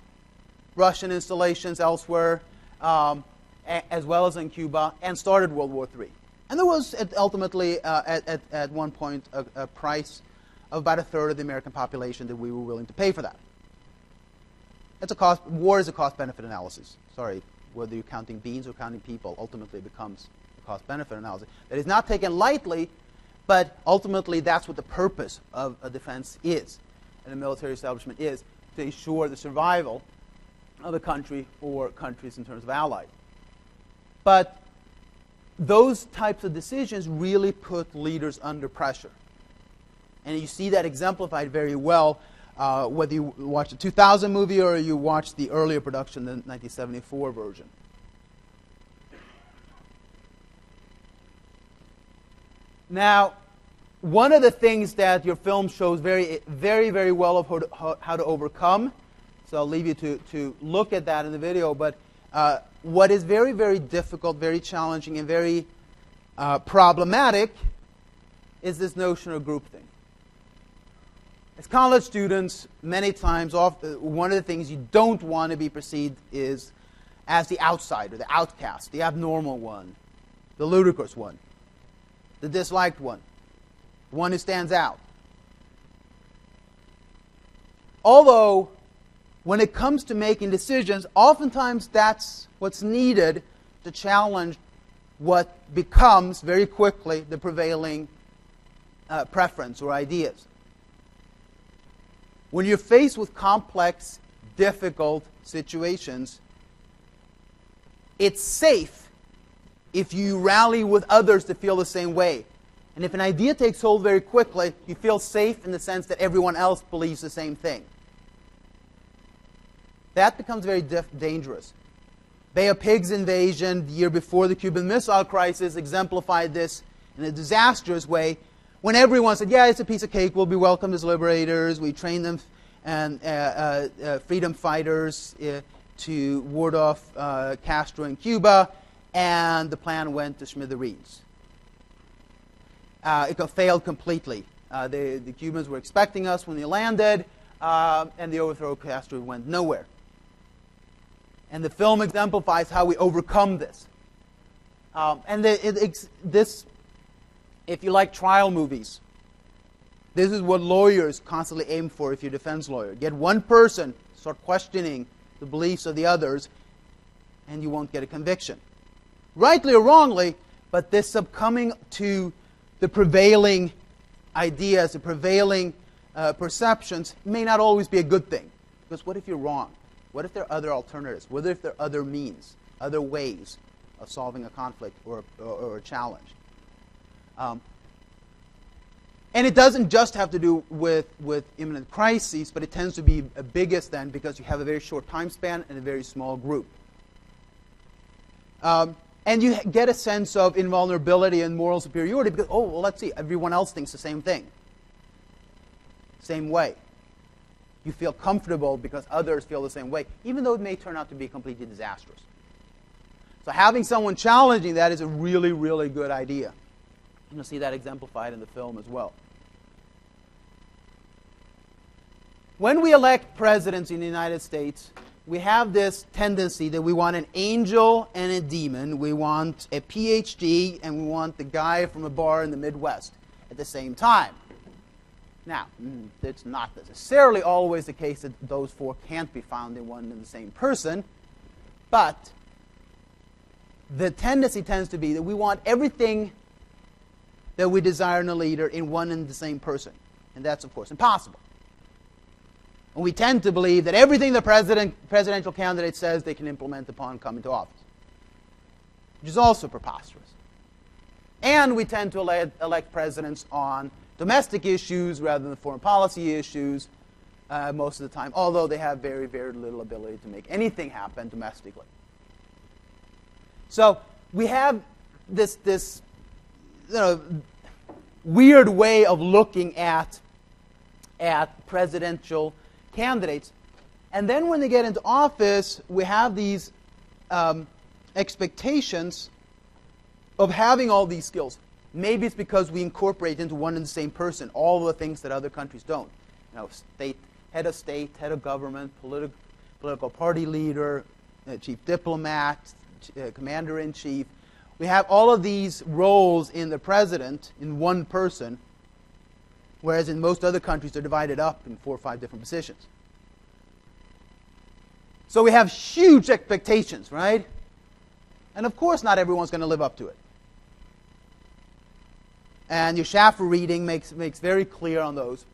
Russian installations elsewhere, as well as in Cuba, and started World War III. And there was ultimately, at one point, a price of about a third of the American population that we were willing to pay for that. It's a cost. War is a cost-benefit analysis. Sorry, whether you're counting beans or counting people, ultimately it becomes a cost-benefit analysis. That is not taken lightly, but ultimately that's what the purpose of a defense is, and a military establishment is, to ensure the survival of a country or countries in terms of allies. But those types of decisions really put leaders under pressure. And you see that exemplified very well whether you watch the 2000 movie or you watch the earlier production, the 1974 version. Now, one of the things that your film shows very, very well of how to overcome, so I'll leave you to look at that in the video, but what is very, very difficult, very challenging, and very problematic is this notion of groupthink. As college students, many times, one of the things you don't want to be perceived is as the outsider, the outcast, the abnormal one, the ludicrous one, the disliked one, the one who stands out. Although, when it comes to making decisions, oftentimes that's what's needed to challenge what becomes very quickly the prevailing preference or ideas. When you're faced with complex, difficult situations, it's safe if you rally with others to feel the same way. And if an idea takes hold very quickly, you feel safe in the sense that everyone else believes the same thing. That becomes very dangerous. Bay of Pigs invasion, the year before the Cuban Missile Crisis, exemplified this in a disastrous way, when everyone said, yeah, it's a piece of cake, we'll be welcomed as liberators, we train them and freedom fighters to ward off Castro in Cuba, and the plan went to smithereens. It failed completely. The Cubans were expecting us when they landed, and the overthrow of Castro went nowhere. And the film exemplifies how we overcome this. This, if you like trial movies, this is what lawyers constantly aim for if you're a defense lawyer. Get one person, start questioning the beliefs of the others, and you won't get a conviction. Rightly or wrongly, but this succumbing to the prevailing ideas, the prevailing perceptions, may not always be a good thing. Because what if you're wrong? What if there are other alternatives? What if there are other means, other ways of solving a conflict or a challenge? And it doesn't just have to do with imminent crises, but it tends to be biggest then because you have a very short time span and a very small group. And you get a sense of invulnerability and moral superiority because, oh, well, let's see, everyone else thinks the same thing. Same way. You feel comfortable because others feel the same way, even though it may turn out to be completely disastrous. So having someone challenging that is a really, really good idea. You'll see that exemplified in the film as well. When we elect presidents in the United States, we have this tendency that we want an angel and a demon. We want a PhD and we want the guy from a bar in the Midwest at the same time. Now, it's not necessarily always the case that those four can't be found in one and the same person, but the tendency tends to be that we want everything that we desire in a leader in one and the same person. And that's, of course, impossible. And we tend to believe that everything the presidential candidate says they can implement upon coming to office, which is also preposterous. And we tend to elect presidents on domestic issues rather than foreign policy issues most of the time, although they have very, very little ability to make anything happen domestically. So we have this weird way of looking at presidential candidates. And then when they get into office, we have these expectations of having all these skills. Maybe it's because we incorporate into one and the same person all the things that other countries don't. State head of state, head of government, political party leader, chief diplomat, commander-in-chief. We have all of these roles in the president in one person, whereas in most other countries they're divided up in 4 or 5 different positions. So we have huge expectations, right? And of course not everyone's going to live up to it. And your Schaffer reading makes very clear on those,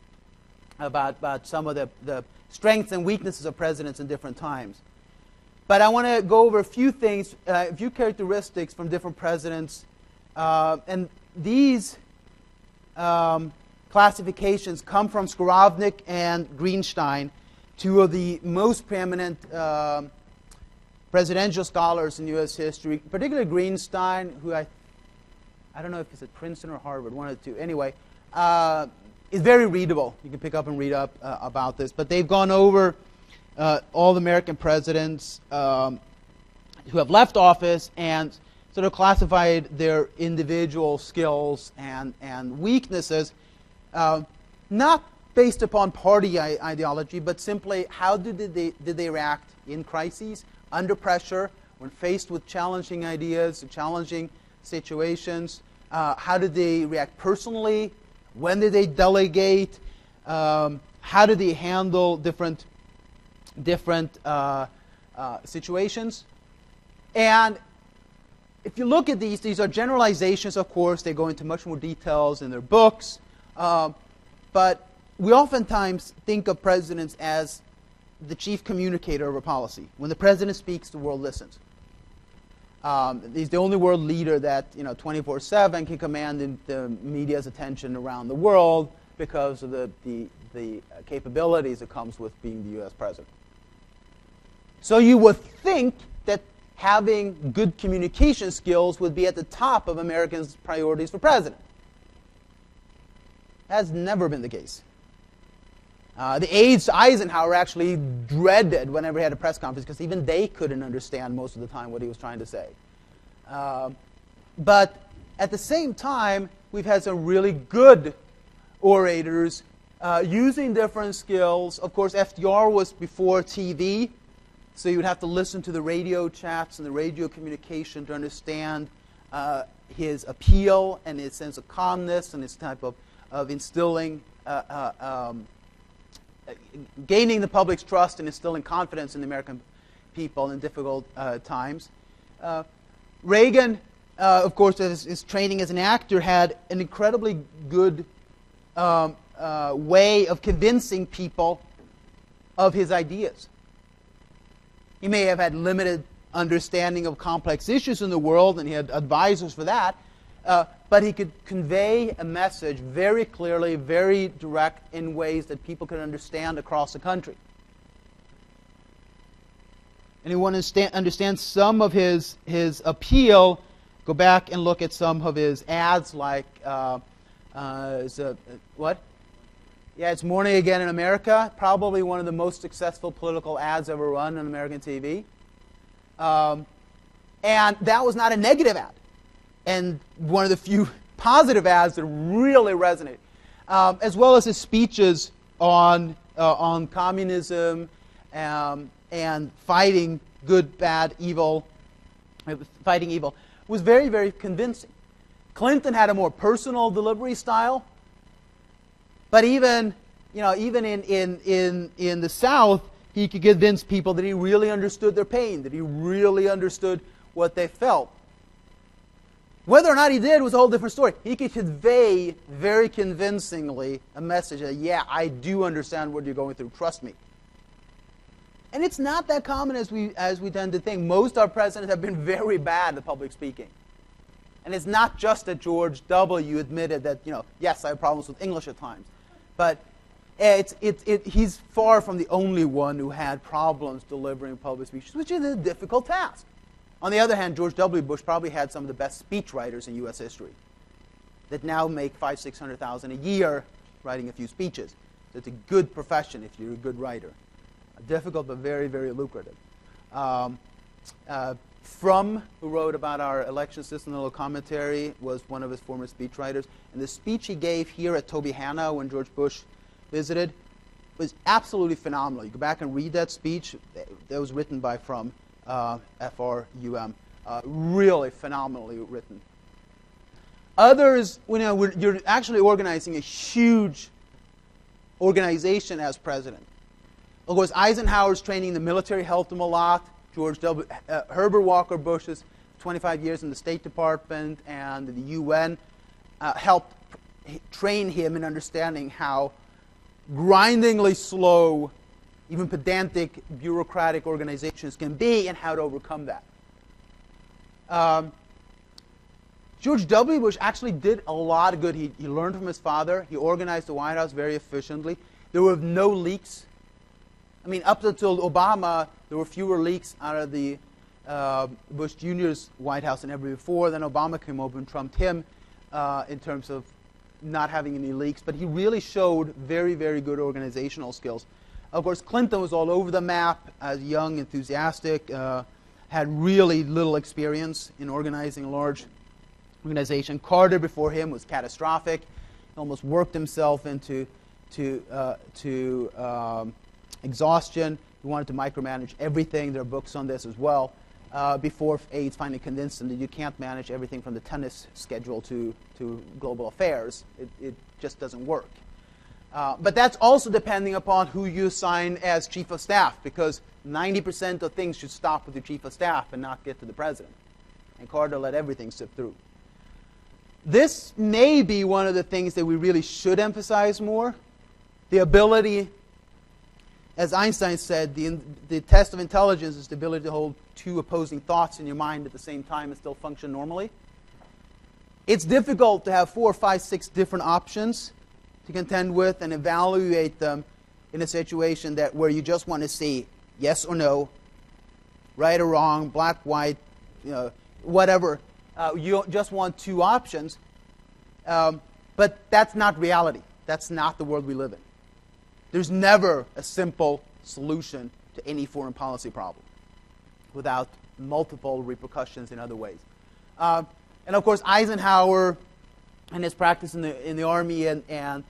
about some of the strengths and weaknesses of presidents in different times. But I want to go over a few things, a few characteristics from different presidents. And these classifications come from Skowronek and Greenstein, 2 of the most preeminent presidential scholars in U.S. history, particularly Greenstein, who I don't know if it's at Princeton or Harvard, one of the 2. Anyway, it's very readable. You can pick up and read up about this. But they've gone over all the American presidents who have left office and sort of classified their individual skills and weaknesses, not based upon party ideology, but simply how did they react in crises, under pressure, when faced with challenging ideas, challenging situations. How did they react personally? When did they delegate? How did they handle different situations? And if you look at these are generalizations, of course. They go into much more details in their books. But we oftentimes think of presidents as the chief communicator of a policy. When the president speaks, the world listens. He's the only world leader that 24/7 can command the media's attention around the world because of the capabilities that comes with being the U.S. president. So you would think that having good communication skills would be at the top of Americans' priorities for president. That's never been the case. The aides to Eisenhower actually dreaded whenever he had a press conference because even they couldn't understand most of the time what he was trying to say. But at the same time, we've had some really good orators using different skills. Of course, FDR was before TV, so you would have to listen to the radio chats and the radio communication to understand his appeal and his sense of calmness and his type of instilling gaining the public's trust and instilling confidence in the American people in difficult times. Reagan, of course, his training as an actor, had an incredibly good way of convincing people of his ideas. He may have had limited understanding of complex issues in the world, and he had advisors for that, but he could convey a message very clearly, very direct, in ways that people could understand across the country. And you want to understand some of his appeal, go back and look at some of his ads, like, what? Yeah, it's Morning Again in America, probably one of the most successful political ads ever run on American TV. And that was not a negative ad. And one of the few positive ads that really resonated, as well as his speeches on communism and fighting good, bad, evil, fighting evil, was very, very convincing. Clinton had a more personal delivery style, but even in the South, he could convince people that he really understood their pain, that he really understood what they felt. Whether or not he did was a whole different story. He could convey very convincingly a message that, yeah, I do understand what you're going through. Trust me. And it's not that common as we tend to think. Most of our presidents have been very bad at public speaking. And it's not just that George W. admitted that, yes, I have problems with English at times. But he's far from the only one who had problems delivering public speeches, which is a difficult task. On the other hand, George W. Bush probably had some of the best speechwriters in U.S. history that now make $500,000-600,000 a year writing a few speeches. So it's a good profession if you're a good writer. Difficult, but very, very lucrative. Frum, who wrote about our election system in a little commentary, was one of his former speechwriters. And the speech he gave here at Tobyhanna when George Bush visited, was absolutely phenomenal. You go back and read that speech. That was written by from FRUM. Really phenomenally written. Others, you're actually organizing a huge organization as president. Of course, Eisenhower's training the military helped him a lot. Herbert Walker Bush's 25 years in the State Department and the UN helped train him in understanding how grindingly slow, even pedantic, bureaucratic organizations can be and how to overcome that. George W. Bush actually did a lot of good. He learned from his father. He organized the White House very efficiently. There were no leaks. I mean, up until Obama, there were fewer leaks out of the Bush Jr.'s White House than ever before. Then Obama came over and trumped him in terms of not having any leaks. But he really showed very, very good organizational skills. Of course, Clinton was all over the map as young, enthusiastic, had really little experience in organizing a large organization. Carter, before him, was catastrophic. He almost worked himself into exhaustion. He wanted to micromanage everything. There are books on this as well. Before AIDS finally convinced him that you can't manage everything from the tennis schedule to global affairs. It just doesn't work. But that's also depending upon who you assign as chief of staff, because 90% of things should stop with the chief of staff and not get to the president. And Carter let everything sift through. This may be one of the things that we really should emphasize more. The ability, as Einstein said, the test of intelligence is the ability to hold two opposing thoughts in your mind at the same time and still function normally. It's difficult to have 4, 5, 6 different options to contend with and evaluate them in a situation where you just want to see yes or no, right or wrong, black, white, whatever. You just want 2 options. But that's not reality. That's not the world we live in. There's never a simple solution to any foreign policy problem without multiple repercussions in other ways. And of course, Eisenhower and his practice in the army and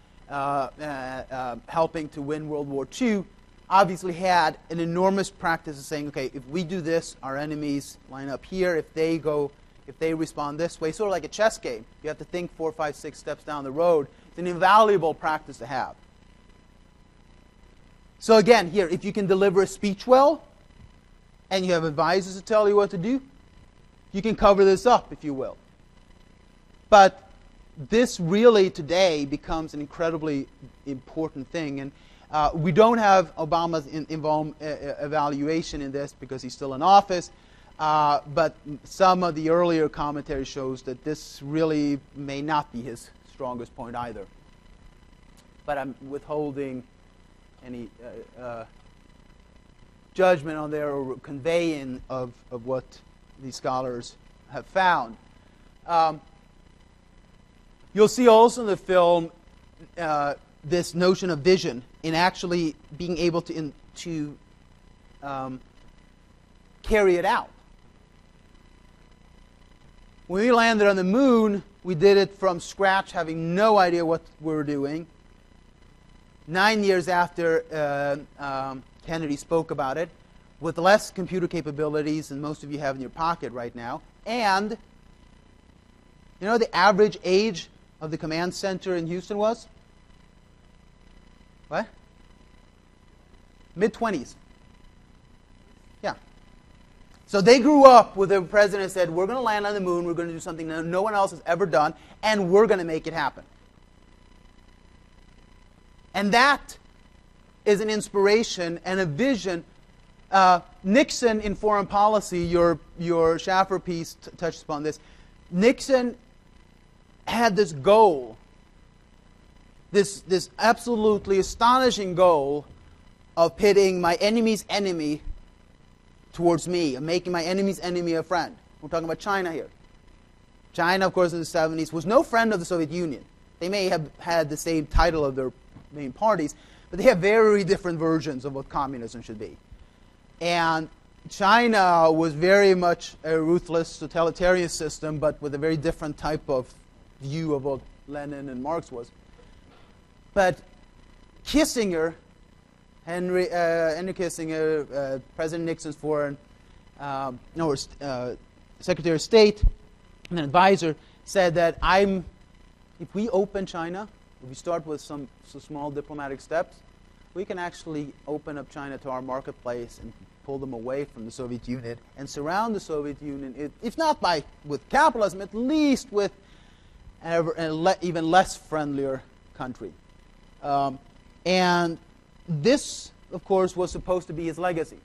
helping to win World War II obviously had an enormous practice of saying, okay, if we do this, our enemies line up here. If they respond this way, sort of like a chess game, you have to think 4, 5, 6 steps down the road. It's an invaluable practice to have. So again, here, if you can deliver a speech well, and you have advisors to tell you what to do, you can cover this up, if you will. But this really today becomes an incredibly important thing. And we don't have Obama's evaluation in this because he's still in office. But some of the earlier commentary shows that this really may not be his strongest point either. But I'm withholding any judgment on there or conveying of what these scholars have found. You'll see also in the film this notion of vision in actually being able to carry it out. When we landed on the moon, we did it from scratch, having no idea what we were doing. 9 years after Kennedy spoke about it, with less computer capabilities than most of you have in your pocket right now. And you know the average age of the command center in Houston was? What? Mid-20s. Yeah. So they grew up with a president who said, we're going to land on the moon, we're going to do something that no one else has ever done, and we're going to make it happen. And that is an inspiration and a vision. Nixon in foreign policy, your Schaffer piece touched upon this. Nixon had this goal, this absolutely astonishing goal of pitting my enemy's enemy towards me, and making my enemy's enemy a friend. We're talking about China here. China, of course, in the 70s was no friend of the Soviet Union. They may have had the same title of their main parties, but they have very different versions of what communism should be. And China was very much a ruthless totalitarian system, but with a very different type of view of what Lenin and Marx was. But Kissinger Henry Kissinger, President Nixon's Secretary of State, and an advisor, said that if we open China, if we start with some small diplomatic steps, we can actually open up China to our marketplace and pull them away from the Soviet Union and surround the Soviet Union, if not with capitalism, at least with an even less friendlier country. And this, of course, was supposed to be his legacy.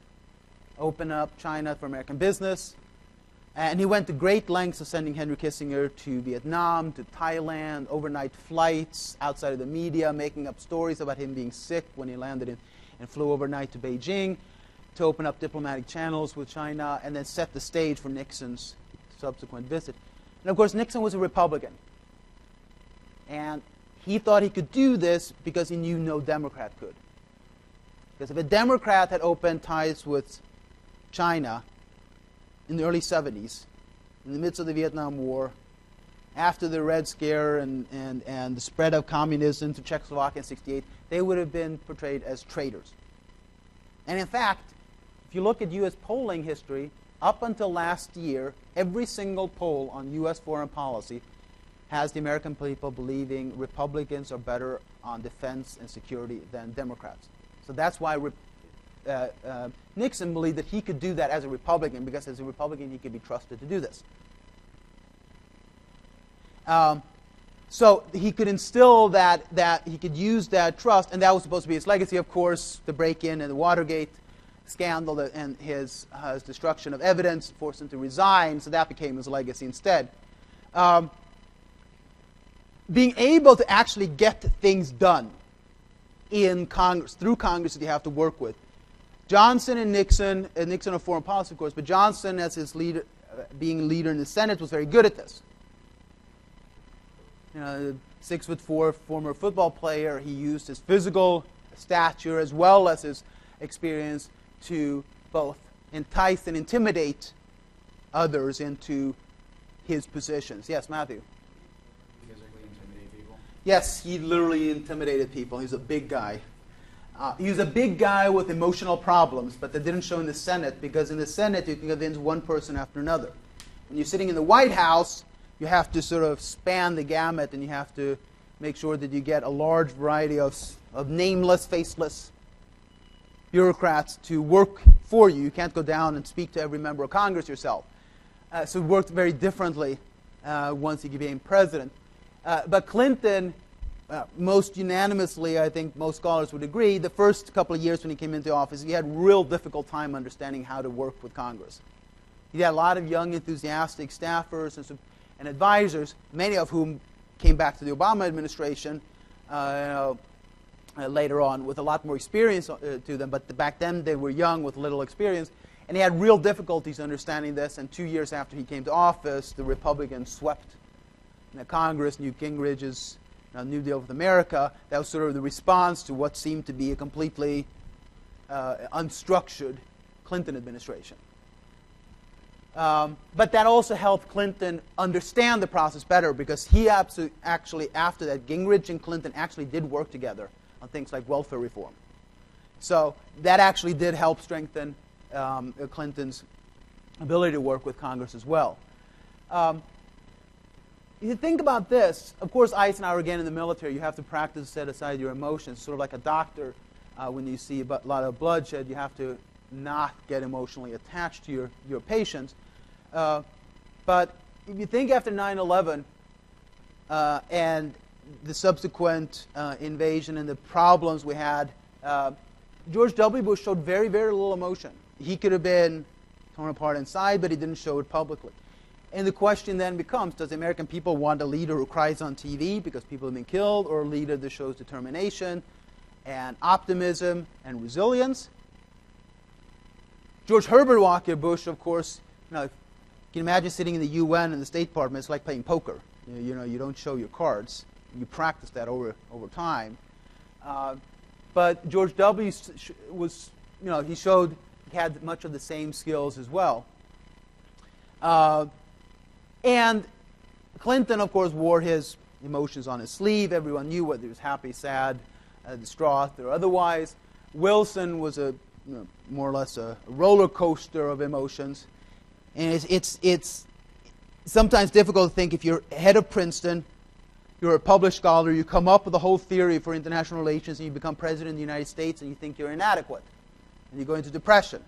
Open up China for American business. And he went to great lengths of sending Henry Kissinger to Vietnam, to Thailand, overnight flights outside of the media, making up stories about him being sick when he landed and flew overnight to Beijing, to open up diplomatic channels with China, and then set the stage for Nixon's subsequent visit. And of course, Nixon was a Republican. And he thought he could do this because he knew no Democrat could. Because if a Democrat had opened ties with China in the early 70s, in the midst of the Vietnam War, after the Red Scare and the spread of communism to Czechoslovakia in 1968, they would have been portrayed as traitors. And in fact, if you look at U.S. polling history, up until last year, every single poll on U.S. foreign policy has the American people believing Republicans are better on defense and security than Democrats. So that's why Nixon believed that he could do that as a Republican, because as a Republican he could be trusted to do this. So he could instill that he could use that trust, and that was supposed to be his legacy, of course, the break-in and the Watergate scandal and his destruction of evidence forced him to resign, so that became his legacy instead. Being able to actually get things done in Congress, through Congress that you have to work with. Johnson and Nixon on foreign policy, of course, but Johnson, as his leader, being leader in the Senate, was very good at this. You know, 6'4" former football player, he used his physical stature as well as his experience to both entice and intimidate others into his positions. Yes, Matthew? Physically intimidate people? Yes, he literally intimidated people. He's a big guy. He was a big guy with emotional problems, but that didn't show in the Senate, because in the Senate you can convince one person after another. When you're sitting in the White House, you have to sort of span the gamut, and you have to make sure that you get a large variety of nameless, faceless bureaucrats to work for you. You can't go down and speak to every member of Congress yourself. So it worked very differently once he became president. But Clinton, most unanimously, I think most scholars would agree, the first couple of years when he came into office, he had real difficult time understanding how to work with Congress. He had a lot of young, enthusiastic staffers and advisors, many of whom came back to the Obama administration later on with a lot more experience to them, but back then they were young with little experience, and he had real difficulties understanding this, and 2 years after he came to office, the Republicans swept Congress, Newt Gingrich's New Deal with America. That was sort of the response to what seemed to be a completely unstructured Clinton administration. But that also helped Clinton understand the process better, because he actually, after that, Gingrich and Clinton actually did work together on things like welfare reform. So that actually did help strengthen Clinton's ability to work with Congress as well. If you think about this, of course, Eisenhower, again, in the military, you have to practice to set aside your emotions. Sort of like a doctor, when you see a lot of bloodshed, you have to not get emotionally attached to your patients. But if you think after 9/11 and the subsequent invasion and the problems we had, George W. Bush showed very, very little emotion. He could have been torn apart inside, but he didn't show it publicly. And the question then becomes, does the American people want a leader who cries on TV because people have been killed, or a leader that shows determination and optimism and resilience? George Herbert Walker Bush, of course, you can imagine sitting in the UN and the State Department. It's like playing poker. You don't show your cards. You practice that over time. But George W. was, he showed he had much of the same skills as well. And Clinton, of course, wore his emotions on his sleeve. Everyone knew whether he was happy, sad, distraught, or otherwise. Wilson was more or less a roller coaster of emotions. And it's sometimes difficult to think if you're head of Princeton, you're a published scholar, you come up with a whole theory for international relations, and you become president of the United States, and you think you're inadequate. And you go into depression.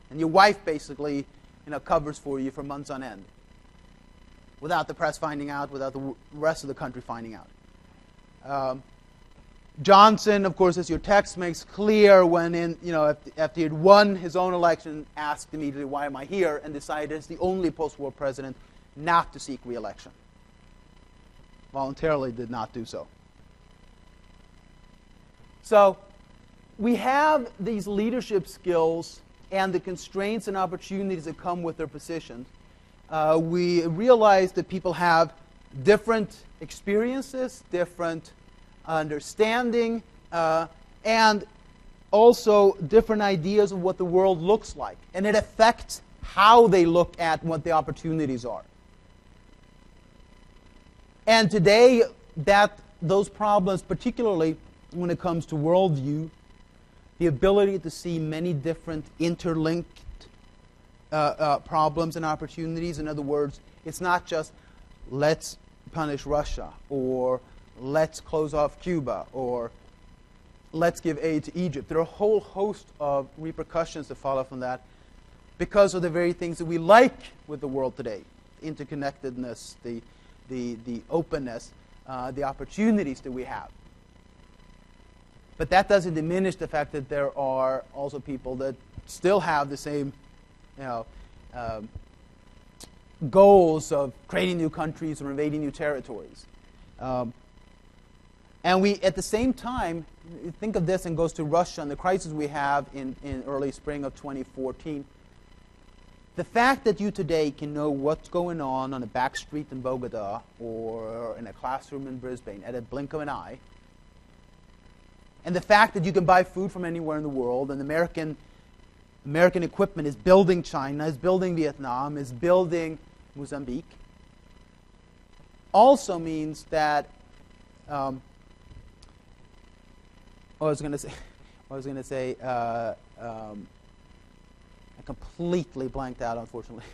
And your wife basically covers for you for months on end, without the press finding out, without the rest of the country finding out. Johnson, of course, as your text makes clear, when after he had won his own election, asked immediately, "Why am I here?" and decided as the only post-war president not to seek re-election. Voluntarily did not do so. So we have these leadership skills and the constraints and opportunities that come with their positions. We realize that people have different experiences, different understanding, and also different ideas of what the world looks like. And it affects how they look at what the opportunities are. And today, those problems, particularly when it comes to worldview, the ability to see many different interlinked problems and opportunities. In other words, it's not just let's punish Russia, or let's close off Cuba, or let's give aid to Egypt. There are a whole host of repercussions that follow from that because of the very things that we like with the world today. Interconnectedness, the openness, the opportunities that we have. But that doesn't diminish the fact that there are also people that still have the same goals of creating new countries or invading new territories. And we, at the same time, think of this and goes to Russia and the crisis we have in early spring of 2014. The fact that you today can know what's going on a back street in Bogota or in a classroom in Brisbane at a blink of an eye, and the fact that you can buy food from anywhere in the world, and American equipment is building China, is building Vietnam, is building Mozambique, also means that I completely blanked out, unfortunately.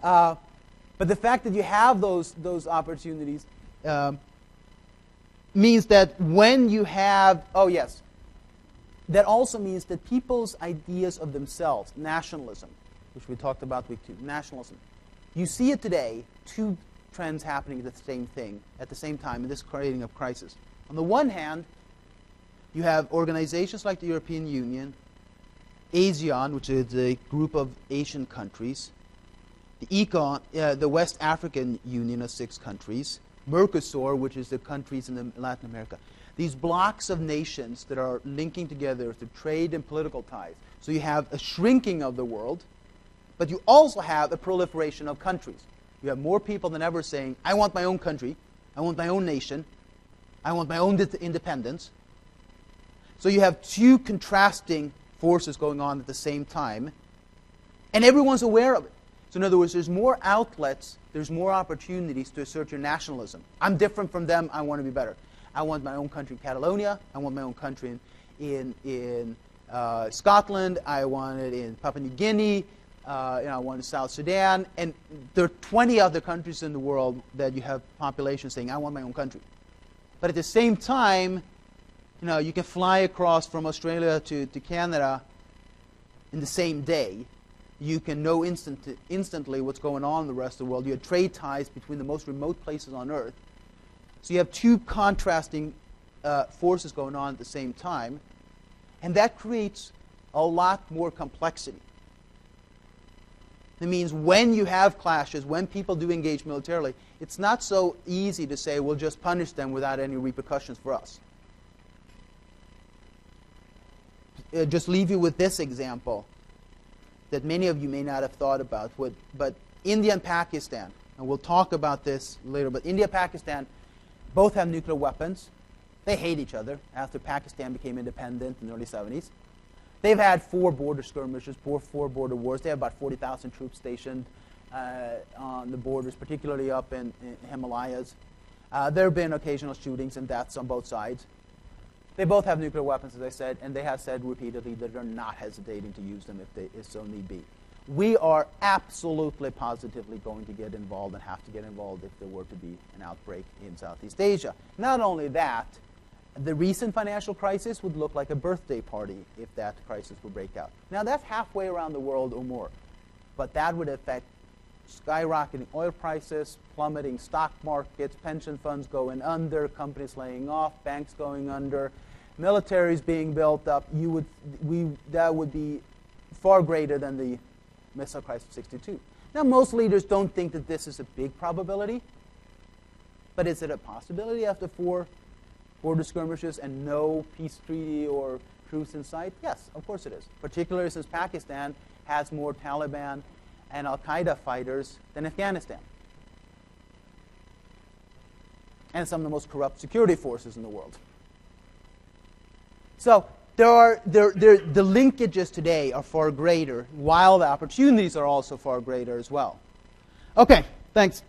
But the fact that you have those opportunities means that when you have, that also means that people's ideas of themselves, nationalism, which we talked about week 2, nationalism, you see it today, two trends happening at the same time in this creating of crisis. On the one hand, you have organizations like the European Union, ASEAN, which is a group of Asian countries, the West African Union of 6 countries, Mercosur, which is the countries in Latin America. These blocks of nations that are linking together through trade and political ties. So you have a shrinking of the world, but you also have a proliferation of countries. You have more people than ever saying, I want my own country, I want my own nation, I want my own independence. So you have two contrasting forces going on at the same time, and everyone's aware of it. So in other words, there's more outlets, there's more opportunities to assert your nationalism. I'm different from them, I want to be better. I want my own country in Catalonia, I want my own country in Scotland, I want it in Papua New Guinea, I want it in South Sudan, and there are 20 other countries in the world that you have populations saying, I want my own country. But at the same time, you can fly across from Australia to Canada in the same day. You can know instantly what's going on in the rest of the world. You have trade ties between the most remote places on Earth. So you have two contrasting forces going on at the same time. And that creates a lot more complexity. It means when you have clashes, when people do engage militarily, it's not so easy to say, we'll just punish them without any repercussions for us. Just leave you with this example that many of you may not have thought about. But India and Pakistan, and we'll talk about this later, but India and Pakistan both have nuclear weapons. They hate each other after Pakistan became independent in the early 70s. They've had 4 border skirmishes, 4 border wars. They have about 40,000 troops stationed on the borders, particularly up in Himalayas. There have been occasional shootings and deaths on both sides. They both have nuclear weapons, as I said, and they have said repeatedly that they're not hesitating to use them if so need be. We are absolutely, positively going to get involved and have to get involved if there were to be an outbreak in Southeast Asia. Not only that, the recent financial crisis would look like a birthday party if that crisis would break out. Now, that's halfway around the world or more, but that would affect skyrocketing oil prices, plummeting stock markets, pension funds going under, companies laying off, banks going under, militaries being built up. That would be far greater than the missile crisis of '62. Now, most leaders don't think that this is a big probability, but is it a possibility after 4 border skirmishes and no peace treaty or truce in sight? Yes, of course it is, particularly since Pakistan has more Taliban and al-Qaeda fighters than Afghanistan, and some of the most corrupt security forces in the world. So the linkages today are far greater, while the opportunities are also far greater as well. Okay, thanks.